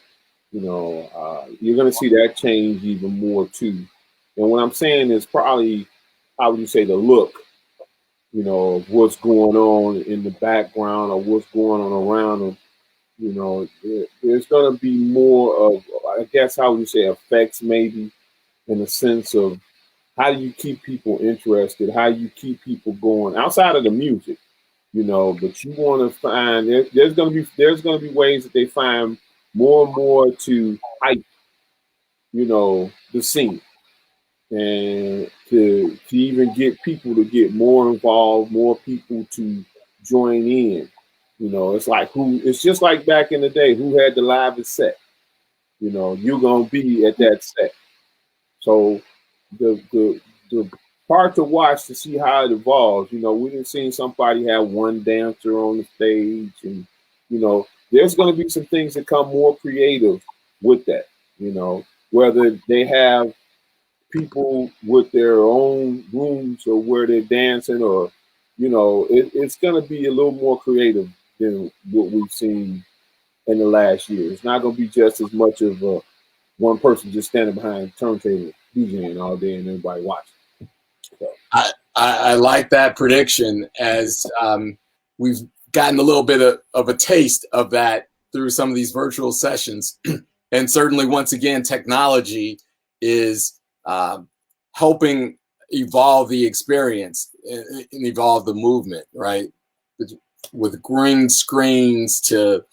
You know, you're going to see that change even more too. And what I'm saying is probably, how would you say, the look, you know, of what's going on in the background or what's going on around them. You know, there's going to be more of, I guess, how would you say, effects maybe, in the sense of how do you keep people interested? How do you keep people going outside of the music? You know, but you want to find, there's going to be ways that they find more and more to hype, you know, the scene, and to even get people to get more involved, more people to join in. You know, it's just like back in the day, who had the livest set? You know, you're gonna be at that set. So the part to watch to see how it evolves. You know, we didn't see somebody have one dancer on the stage, and you know, there's going to be some things that come more creative with that. You know, whether they have people with their own rooms or where they're dancing, or you know, it's going to be a little more creative than what we've seen in the last year. It's not going to be just as much of one person just standing behind the turntable DJing all day and everybody watching. So. I like that prediction, as we've gotten a little bit of a taste of that through some of these virtual sessions. And certainly, once again, technology is helping evolve the experience and evolve the movement, right? With green screens to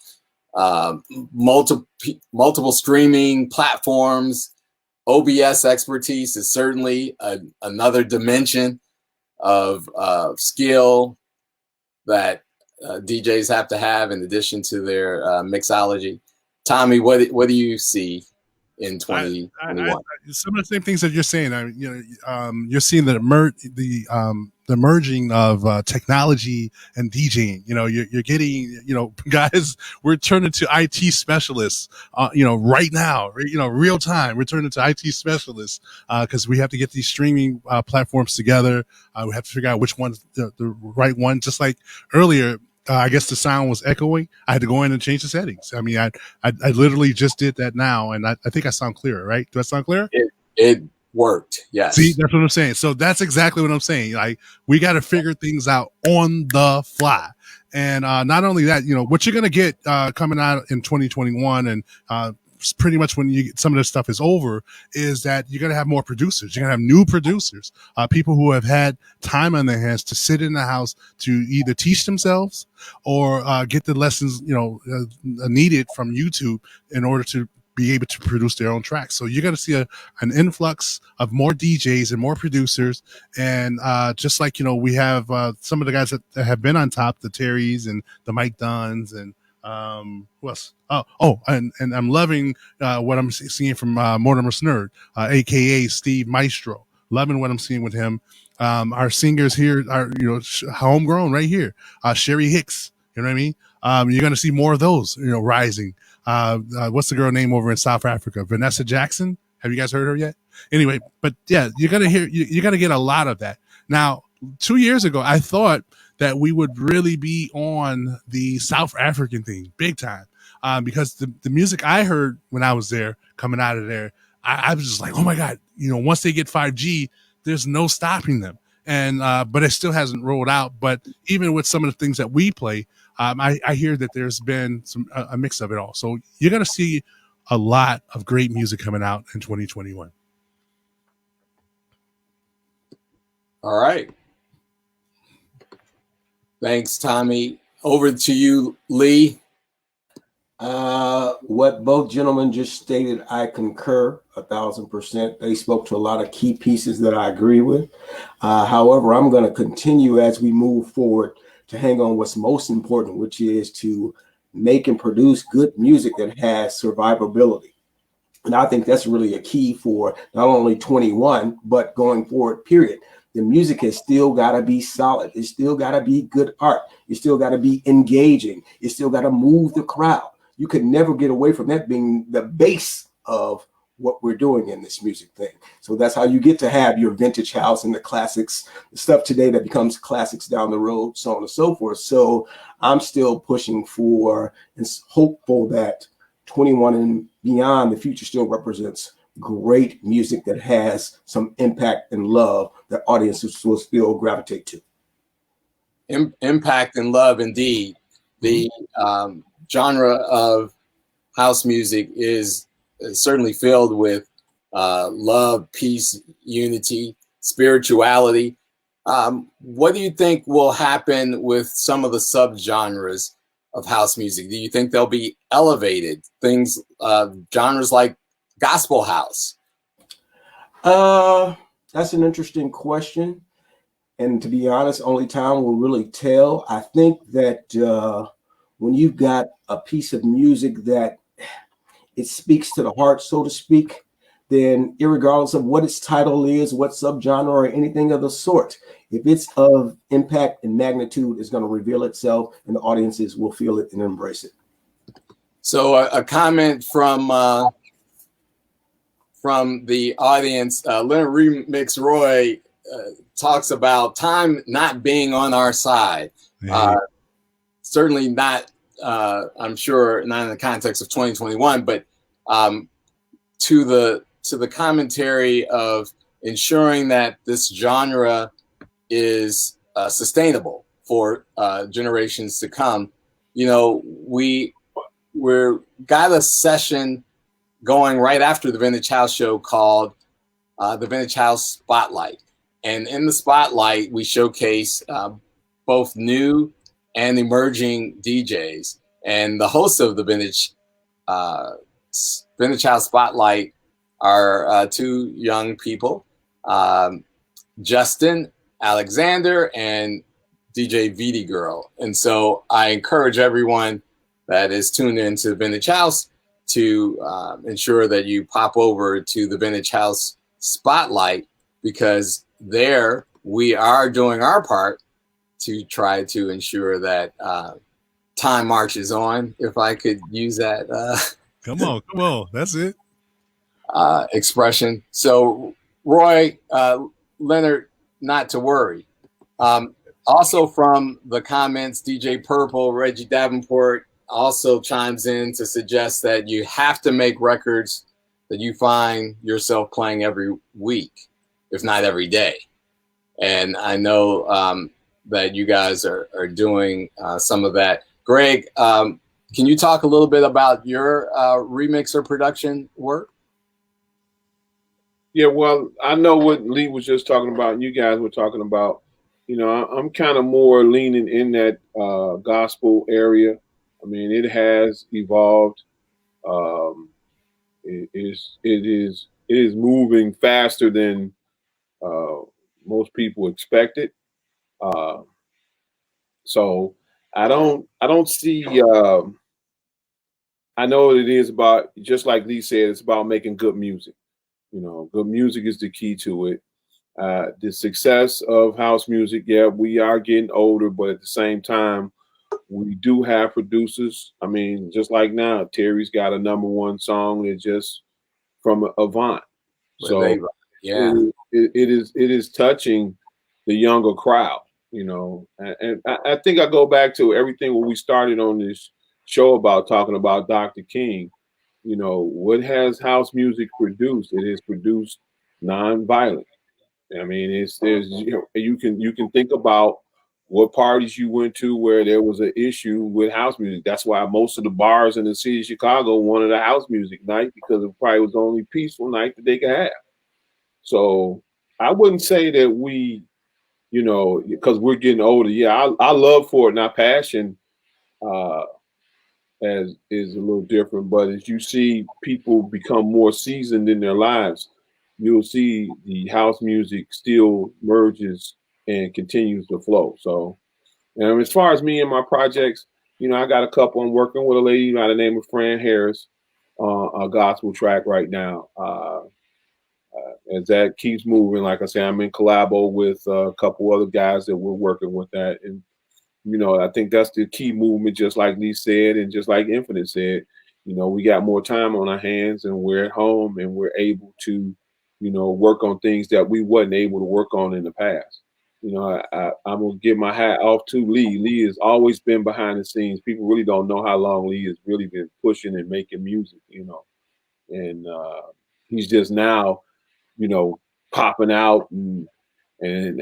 multiple streaming platforms. OBS expertise is certainly another dimension of skill that DJs have to have in addition to their mixology. Tommy, what do you see in 2021? Some of the same things that you're saying. You're seeing the merging of technology and DJing. You know, you're getting, you know, guys, we're turning to IT specialists, you know, right now, you know, real time. We're turning to IT specialists because we have to get these streaming platforms together. We have to figure out which one's the right one. Just like earlier, I guess the sound was echoing. I had to go in and change the settings. I mean, I literally just did that now, and I think I sound clearer, right? Do I sound clear? It worked, yes. See, that's what I'm saying. So that's exactly what I'm saying. Like, we got to figure things out on the fly. And not only that, you know, what you're going to get coming out in 2021 and pretty much when some of this stuff is over, is that you're going to have more producers. You're going to have new producers, people who have had time on their hands to sit in the house to either teach themselves or get the lessons, needed from YouTube in order to be able to produce their own tracks. So you're going to see an influx of more DJs and more producers. And just like, we have some of the guys that have been on top, the Terrys and the Mike Duns and who else? And I'm loving what I'm seeing from Mortimer Snerd, aka Steve Maestro. Loving what I'm seeing with him. Our singers here are, homegrown right here. Sherry Hicks, you know what I mean? You're going to see more of those, rising. What's the girl name over in South Africa? Vanessa Jackson. Have you guys heard her yet? Anyway, but yeah, you're going to get a lot of that. Now, 2 years ago, I thought that we would really be on the South African thing big time. Because the music I heard when I was there, coming out of there, I was just like, oh my God, once they get 5G, there's no stopping them. And, but it still hasn't rolled out. But even with some of the things that we play, I hear that there's been a mix of it all. So you're going to see a lot of great music coming out in 2021. All right. Thanks, Tommy. Over to you, Lee. What both gentlemen just stated, I concur 1,000%. They spoke to a lot of key pieces that I agree with. However, I'm going to continue as we move forward to hang on what's most important, which is to make and produce good music that has survivability. And I think that's really a key for not only 21, but going forward, period. The music has still got to be solid. It's still got to be good art. It's still got to be engaging. It's still got to move the crowd. You could never get away from that being the base of what we're doing in this music thing. So that's how you get to have your vintage house and the classics, the stuff today that becomes classics down the road, so on and so forth. So I'm still pushing for and hopeful that 21 and beyond, the future still represents great music that has some impact and love that audiences will still gravitate to. Impact and love, indeed. The genre of house music is certainly filled with love, peace, unity, spirituality. What do you think will happen with some of the subgenres of house music? Do you think they'll be elevated? Things, genres like gospel house? That's an interesting question. And to be honest, only time will really tell. I think that when you've got a piece of music that it speaks to the heart, so to speak, then irregardless of what its title is, what subgenre or anything of the sort, if it's of impact and magnitude, it's going to reveal itself and the audiences will feel it and embrace it. So a comment from the audience, Leonard Remix Roy talks about time not being on our side. Certainly not, I'm sure, not in the context of 2021, but to the commentary of ensuring that this genre is sustainable for generations to come. We're got a session going right after the Vintage House show called the Vintage House Spotlight. And in the Spotlight, we showcase both new and emerging DJs. And the hosts of the Vintage House Spotlight are two young people, Justin Alexander and DJ VD Girl. And so I encourage everyone that is tuned into Vintage House to ensure that you pop over to the Vintage House Spotlight, because there we are doing our part to try to ensure that time marches on, if I could use that. Come on, that's it. Expression. So Roy, Leonard, not to worry. Also from the comments, DJ Purple, Reggie Davenport also chimes in to suggest that you have to make records that you find yourself playing every week, if not every day. And I know that you guys are doing some of that. Greg, can can you talk a little bit about your remixer production work? Yeah, well, I know what Lee was just talking about, and you guys were talking about. You know, I'm kind of more leaning in that gospel area. I mean, it has evolved. Um, it is moving faster than uh, most people expected. Uh, so I don't see. I know it is about, just like Lee said, it's about making good music. You know, good music is the key to it. The success of house music, yeah, we are getting older, but at the same time, we do have producers. I mean, just like now, Terry's got a #1 song that just from Avant. So Yeah. it is touching the younger crowd, you know. And I think I go back to everything when we started on this show about talking about Dr. King. You know, what has house music produced? It has produced nonviolent. I mean, there's you can think about what parties you went to where there was an issue with house music. That's why most of the bars in the city of Chicago wanted a house music night, because it probably was the only peaceful night that they could have. So I wouldn't say that we, you know, because we're getting older. Yeah, I love for it, not passion. Uh, as is a little different, but as you see people become more seasoned in their lives, you'll see the house music still merges and continues to flow. So, as far as me and my projects, you know, I got a couple. I'm working with a lady by the name of Fran Harris, a gospel track right now. As that keeps moving, like I say, I'm in collabo with a couple other guys that we're working with that. And you know, I think that's the key movement, just like Lee said, and just like Infinite said. You know, we got more time on our hands, and we're at home, and we're able to, you know, work on things that we wasn't able to work on in the past. You know, I'm gonna give my hat off to Lee. Lee has always been behind the scenes. People really don't know how long Lee has really been pushing and making music. You know, and he's just now, you know, popping out and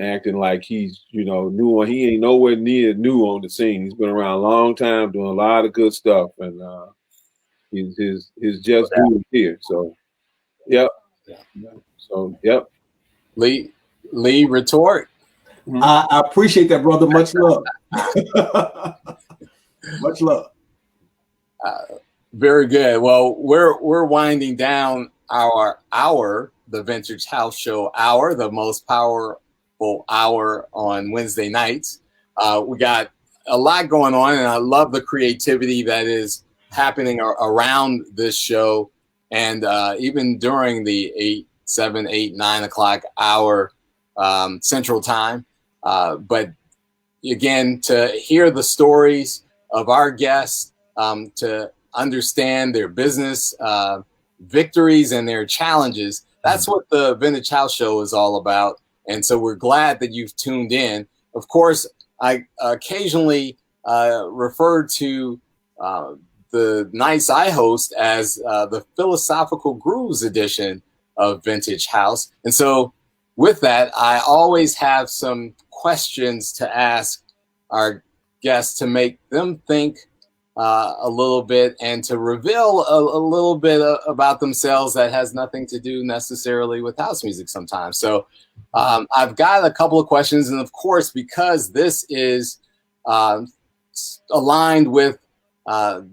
acting like he's, you know, new on. He ain't nowhere near new on the scene. He's been around a long time, doing a lot of good stuff, and his just due is here. So, yep. So, yep. Lee, retort. I appreciate that, brother. Much love. Much love. Very good. Well, we're winding down the Vintage House Show hour, the most powerful hour on Wednesday nights. We got a lot going on, and I love the creativity that is happening around this show, and even during the 8, 7, 8, 9 o'clock hour Central Time. But again, to hear the stories of our guests, to understand their business victories and their challenges, that's what the Vintage House Show is all about. And so we're glad that you've tuned in. Of course, I occasionally refer to the nights I host as the Philosophical Grooves edition of Vintage House. And so with that, I always have some questions to ask our guests to make them think a little bit and to reveal a little bit about themselves that has nothing to do necessarily with house music sometimes. So I've got a couple of questions. And of course, because this is aligned with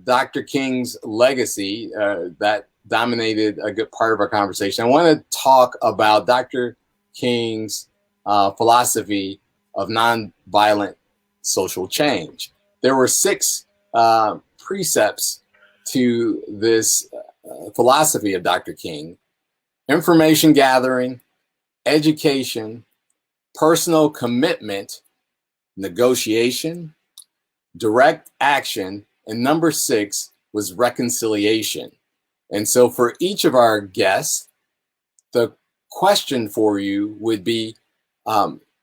Dr. King's legacy that dominated a good part of our conversation, I want to talk about Dr. King's philosophy of nonviolent social change. There were 6 precepts to this philosophy of Dr. King: information gathering, education, personal commitment, negotiation, direct action, and number 6 was reconciliation. And so for each of our guests, the question for you would be,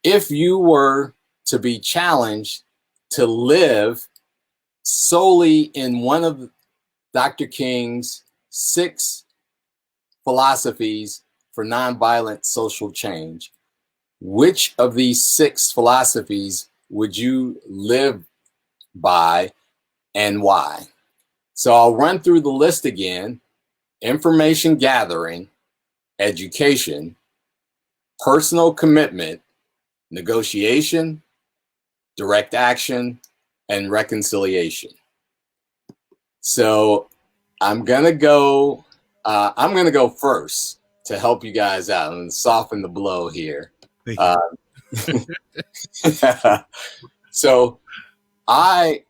if you were to be challenged to live solely in one of Dr. King's 6 philosophies for nonviolent social change, which of these 6 philosophies would you live by and why? So I'll run through the list again: information gathering, education, personal commitment, negotiation, direct action, and reconciliation. So I'm gonna go first to help you guys out and soften the blow here. So I'm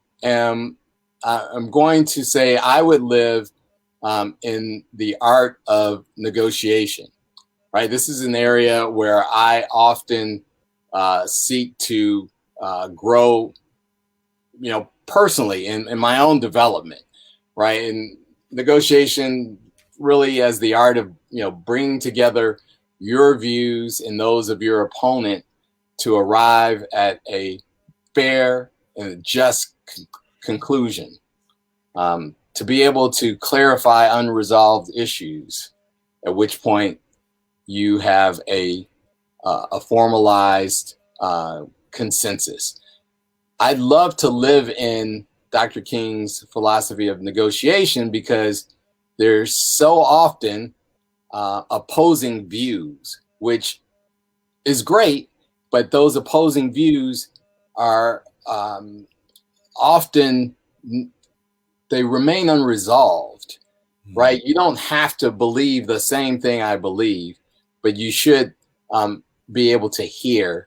going to say I would live in the art of negotiation. Right, this is an area where I often seek to grow, personally in my own development. Right, and negotiation really as the art of bringing together your views and those of your opponent to arrive at a fair and just conclusion, to be able to clarify unresolved issues, at which point you have a formalized consensus. I'd love to live in Dr. King's philosophy of negotiation because there's so often opposing views, which is great, but those opposing views are often, they remain unresolved, right? You don't have to believe the same thing I believe, but you should be able to hear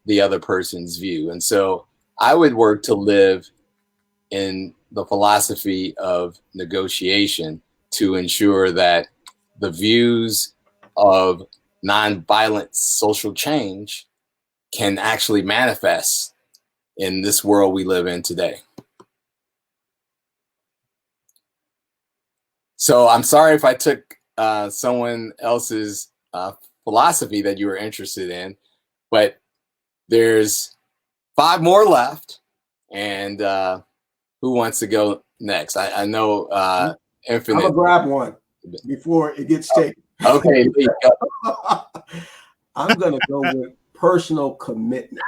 the other person's view. And so I would work to live in the philosophy of negotiation to ensure that the views of nonviolent social change can actually manifest in this world we live in today. So I'm sorry if I took someone else's philosophy that you were interested in, but there's 5 more left. And who wants to go next? I know Infinite. I'm gonna grab one before it gets taken. Okay, Lee, go. I'm gonna go with personal commitment.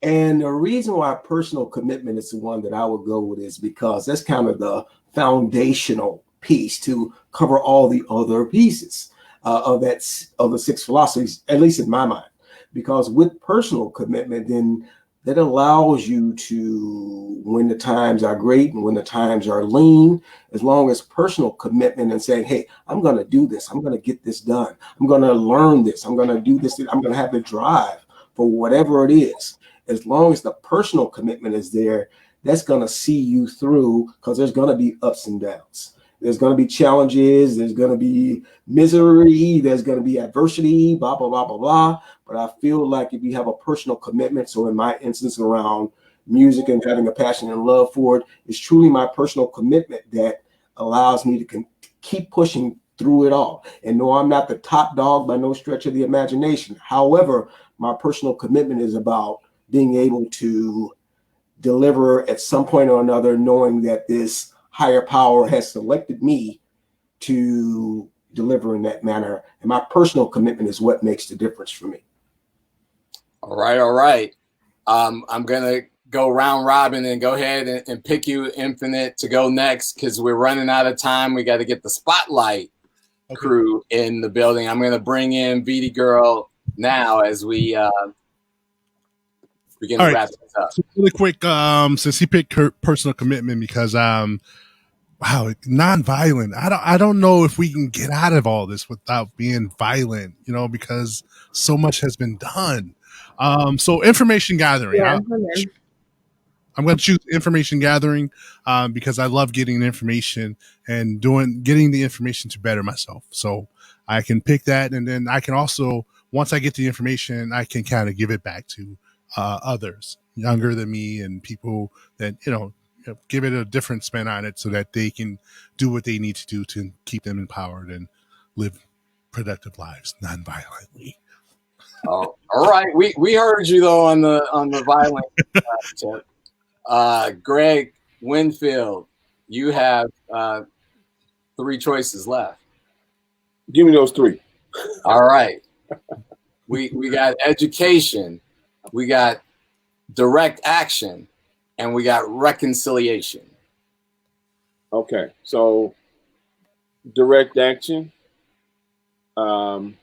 And the reason why personal commitment is the one that I would go with is because that's kind of the foundational piece to cover all the other pieces of the 6 philosophies, at least in my mind. Because with personal commitment, then that allows you to, when the times are great and when the times are lean, as long as personal commitment and saying, hey, I'm going to do this. I'm going to get this done. I'm going to learn this. I'm going to do this. I'm going to have the drive for whatever it is. As long as the personal commitment is there, that's going to see you through, because there's going to be ups and downs. There's going to be challenges. There's going to be misery. There's going to be adversity, blah, blah, blah, blah, blah. But I feel like if you have a personal commitment, so in my instance around music and having a passion and love for it, it's truly my personal commitment that allows me to keep pushing through it all. And no, I'm not the top dog by no stretch of the imagination. However, my personal commitment is about being able to deliver at some point or another, knowing that this higher power has selected me to deliver in that manner. And my personal commitment is what makes the difference for me. All right. I'm going to go round robin and go ahead and pick you, Infinite, to go next because we're running out of time. We got to get the spotlight crew in the building. I'm going to bring in VD Girl now as we begin to wrap this up. So really quick, since he picked personal commitment because wow, non-violent. I don't know if we can get out of all this without being violent, because so much has been done. So information gathering. Yeah, I'm going to choose information gathering because I love getting information and getting the information to better myself. So I can pick that, and then I can also, once I get the information, I can kind of give it back to others younger than me and people that give it a different spin on it so that they can do what they need to do to keep them empowered and live productive lives non-violently. Oh, all right. We heard you though on the violent tip. Greg Winfield, you have 3 choices left. Give me those 3. All right. We got education, we got direct action, and we got reconciliation. Okay, so direct action, and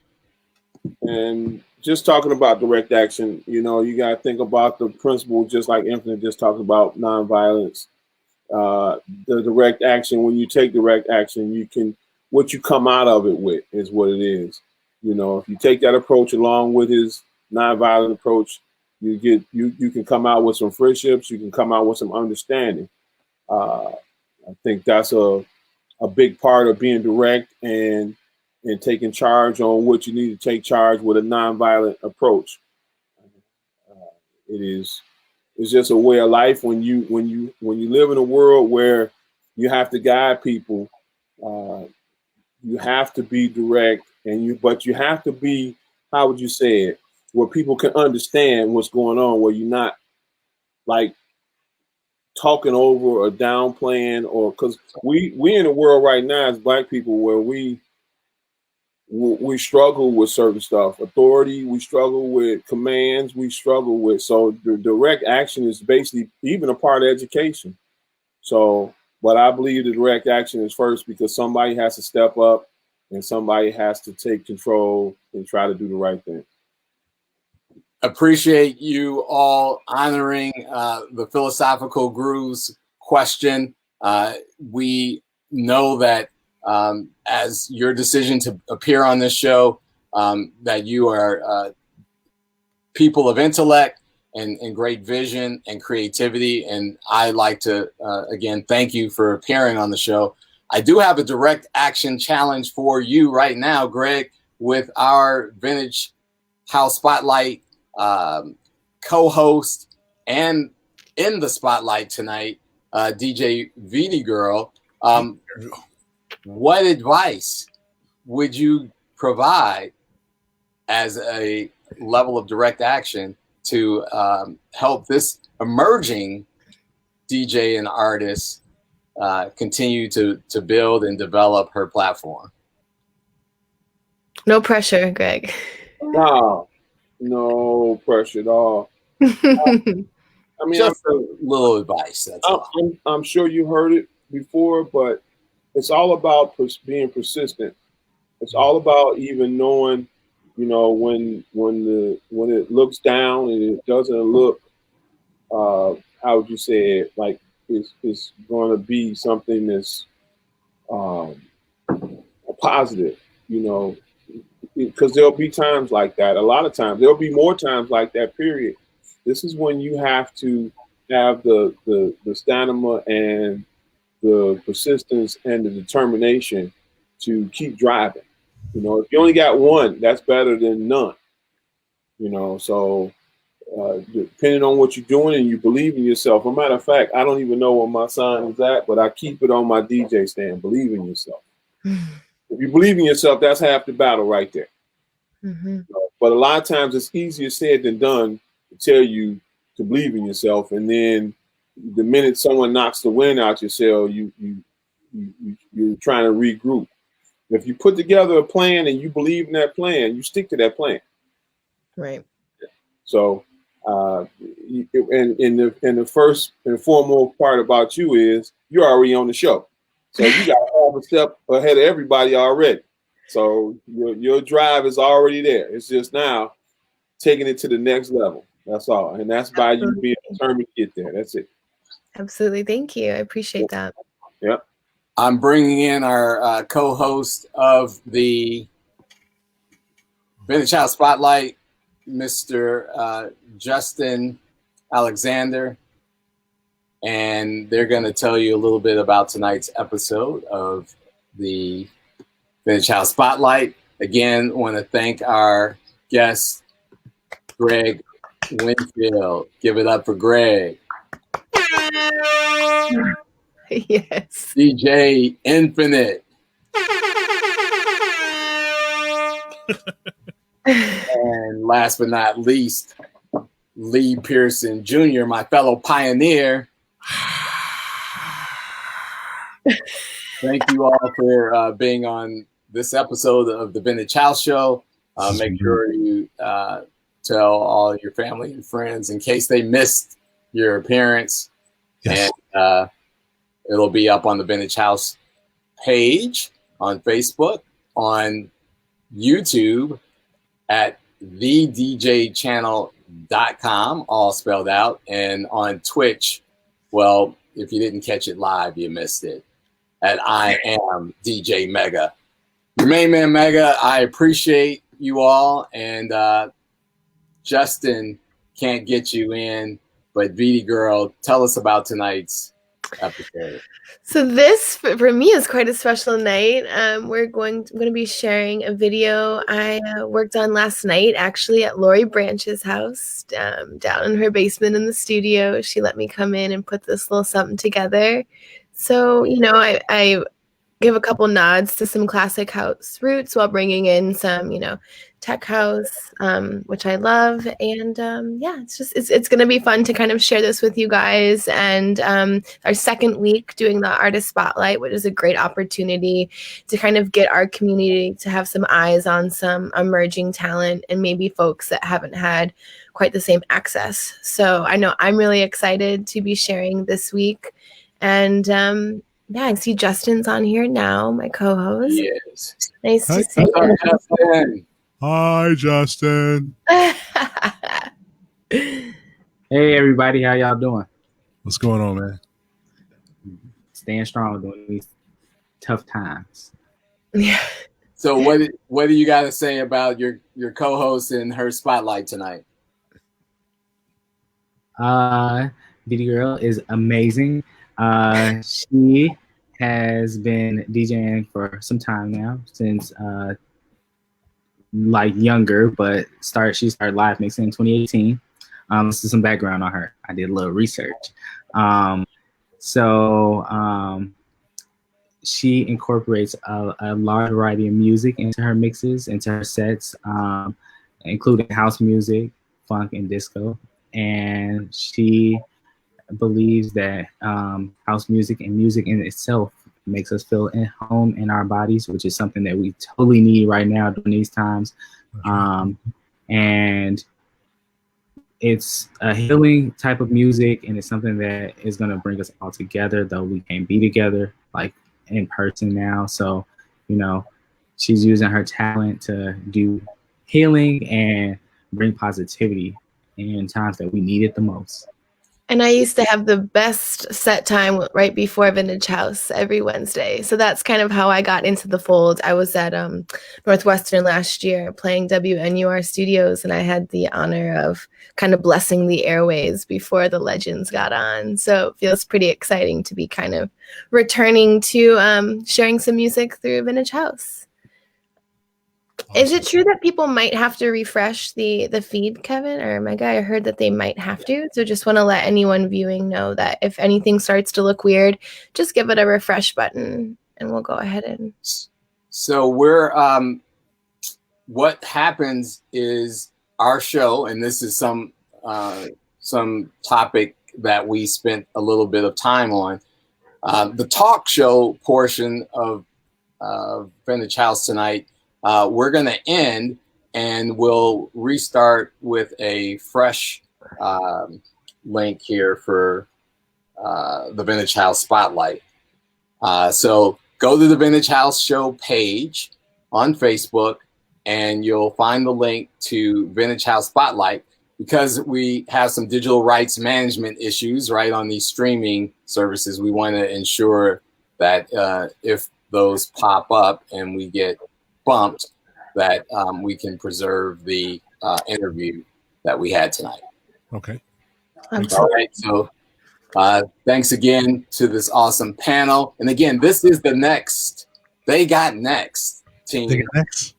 just talking about direct action, you know, you got to think about the principle, just like Infinite just talked about nonviolence. The direct action, when you take direct action, you can, what you come out of it with is what it is. You know, if you take that approach along with his nonviolent approach, you can come out with some friendships, you can come out with some understanding. I think that's a big part of being direct and taking charge on what you need to take charge with a nonviolent approach. It's just a way of life when you live in a world where you have to guide people. You have to be direct, but you have to be, how would you say it, where people can understand what's going on, where you're not like talking over or downplaying, or because we in a world right now as Black people where we struggle with certain stuff, authority, we struggle with commands, we struggle with, so the direct action is basically even a part of education. So, but I believe the direct action is first because somebody has to step up and somebody has to take control and try to do the right thing. Appreciate you all honoring the Philosophical Grooves question. We know that as your decision to appear on this show, that you are people of intellect and great vision and creativity. And I like to, again, thank you for appearing on the show. I do have a direct action challenge for you right now, Greg, with our Vintage House Spotlight co-host and in the spotlight tonight, DJ VD Girl. What advice would you provide as a level of direct action to help this emerging DJ and artist continue to build and develop her platform? No pressure, Greg. No pressure at all. I mean, just a little advice. That's I'm sure you heard it before, but it's all about being persistent. It's all about even knowing, you know, when it looks down and it doesn't look, how would you say it, like it's going to be something that's positive, you know, because there'll be times like that. A lot of times there'll be more times like that, period. This is when you have to have the stamina and the persistence and the determination to keep driving. You know, if you only got one, that's better than none. You know, so depending on what you're doing and you believe in yourself. As a matter of fact, I don't even know where my sign is at, but I keep it on my DJ stand. Believe in yourself. If you believe in yourself, that's half the battle right there. Mm-hmm. But a lot of times it's easier said than done to tell you to believe in yourself, and then the minute someone knocks the wind out your sail, you're trying to regroup. If you put together a plan and you believe in that plan, you stick to that plan. Right. So, and the first and foremost part about you is you're already on the show. So you got half a step ahead of everybody already. So your drive is already there. It's just now taking it to the next level. That's all. And that's by you being determined to get there. That's it. Absolutely. Thank you. I appreciate that. Yep. I'm bringing in our co-host of the Vintage House Spotlight, Mr. Justin Alexander. And they're going to tell you a little bit about tonight's episode of the Vintage House Spotlight. Again, want to thank our guest, Greg Winfield. Give it up for Greg. Yes. DJ Infinite. And last but not least, Lee Pearson Jr., my fellow pioneer. Thank you all for being on this episode of the Vintage House Show. Make sure you tell all your family and friends in case they missed your appearance. Yes. And it'll be up on the Vintage House page on Facebook, on YouTube at thedjchannel.com, all spelled out, and on Twitch. Well, if you didn't catch it live, you missed it. At I am DJ Mega. Your main man Mega, I appreciate you all. And Justin can't get you in, but VD Girl, tell us about tonight's episode. So this for me is quite a special night. I'm going to be sharing a video I worked on last night, actually at Lori Branch's house, down in her basement in the studio. She let me come in and put this little something together. So, you know, I give a couple nods to some classic house roots while bringing in some, you know, tech house, which I love. And yeah, it's going to be fun to kind of share this with you guys. And our second week doing the artist spotlight, which is a great opportunity to kind of get our community to have some eyes on some emerging talent and maybe folks that haven't had quite the same access. So I know I'm really excited to be sharing this week. And yeah, I see Justin's on here now, my co-host. Yes. Nice Hi, to see you. Justin. Hi, Justin. Hey everybody, how y'all doing? What's going on, man? Staying strong during these tough times. Yeah. So what do you got to say about your co-host and her spotlight tonight? Diddy Girl is amazing. She has been DJing for some time now, since like younger, but she started live mixing in 2018. This is some background on her. I did a little research. She incorporates a large variety of music into her mixes, into her sets, including house music, funk, and disco. And she believes that house music and music in itself makes us feel at home in our bodies, which is something that we totally need right now during these times. And it's a healing type of music, and it's something that is going to bring us all together, though we can't be together like in person now. So, you know, she's using her talent to do healing and bring positivity in times that we need it the most. And I used to have the best set time right before Vintage House every Wednesday. So that's kind of how I got into the fold. I was at Northwestern last year playing WNUR Studios, and I had the honor of kind of blessing the airways before the legends got on. So it feels pretty exciting to be kind of returning to sharing some music through Vintage House. Awesome. Is it true that people might have to refresh the feed, Kevin or Mega? I heard that they might have to. So just want to let anyone viewing know that if anything starts to look weird, just give it a refresh button and we'll go ahead and. So we're what happens is our show, and this is some topic that we spent a little bit of time on. The talk show portion of Vintage House tonight. We're going to end, and we'll restart with a fresh link here for the Vintage House Spotlight. So go to the Vintage House Show page on Facebook, and you'll find the link to Vintage House Spotlight. Because we have some digital rights management issues right on these streaming services, we want to ensure that if those pop up and we get bumped, that we can preserve the interview that we had tonight. Okay. All right. So thanks again to this awesome panel. And again, this is the next. They got next team. They got next.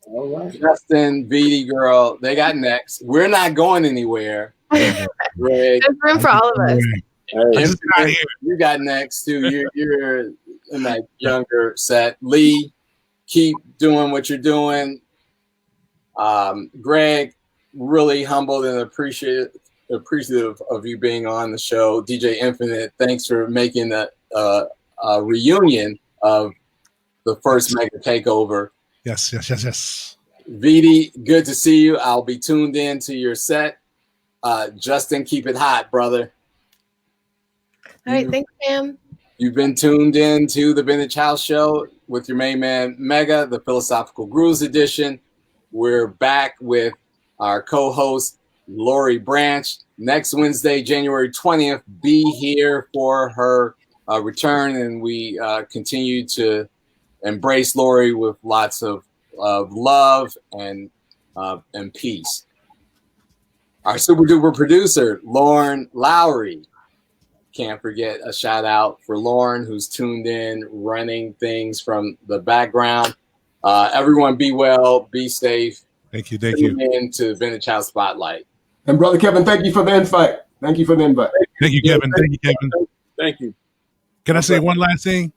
All right. Justin, VD Girl, they got next. We're not going anywhere. Greg, There's room for all of us. Hey, you got next too. You're in that younger set. Lee, keep doing what you're doing. Greg, really humbled and appreciative of you being on the show. DJ Infinite, thanks for making a reunion of the first Mega Takeover. Yes. VD, good to see you. I'll be tuned in to your set. Justin, keep it hot, brother. All right, thanks, Pam. You've been tuned in to the Vintage House Show with your main man, Mega, the Philosophical Grooves edition. We're back with our co-host, Lori Branch. Next Wednesday, January 20th, be here for her return, and we continue to embrace Lori with lots of love and peace. Our super duper producer, Lauren Lowry. Can't forget a shout out for Lauren, who's tuned in, running things from the background. Everyone be well, be safe. Thank you. Thank you. Into Vintage House Spotlight. And Brother Kevin, thank you for the invite. Thank you for the invite. Thank you, Kevin. Thank you, Kevin. Thank you. Can I say one last thing?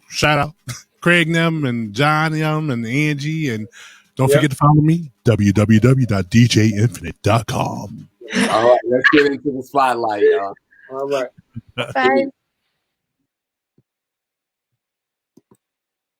Shout out Craig them and John them and Angie, and don't forget to follow me, www.djinfinite.com. All right, let's get into the spotlight, y'all. All right. Bye.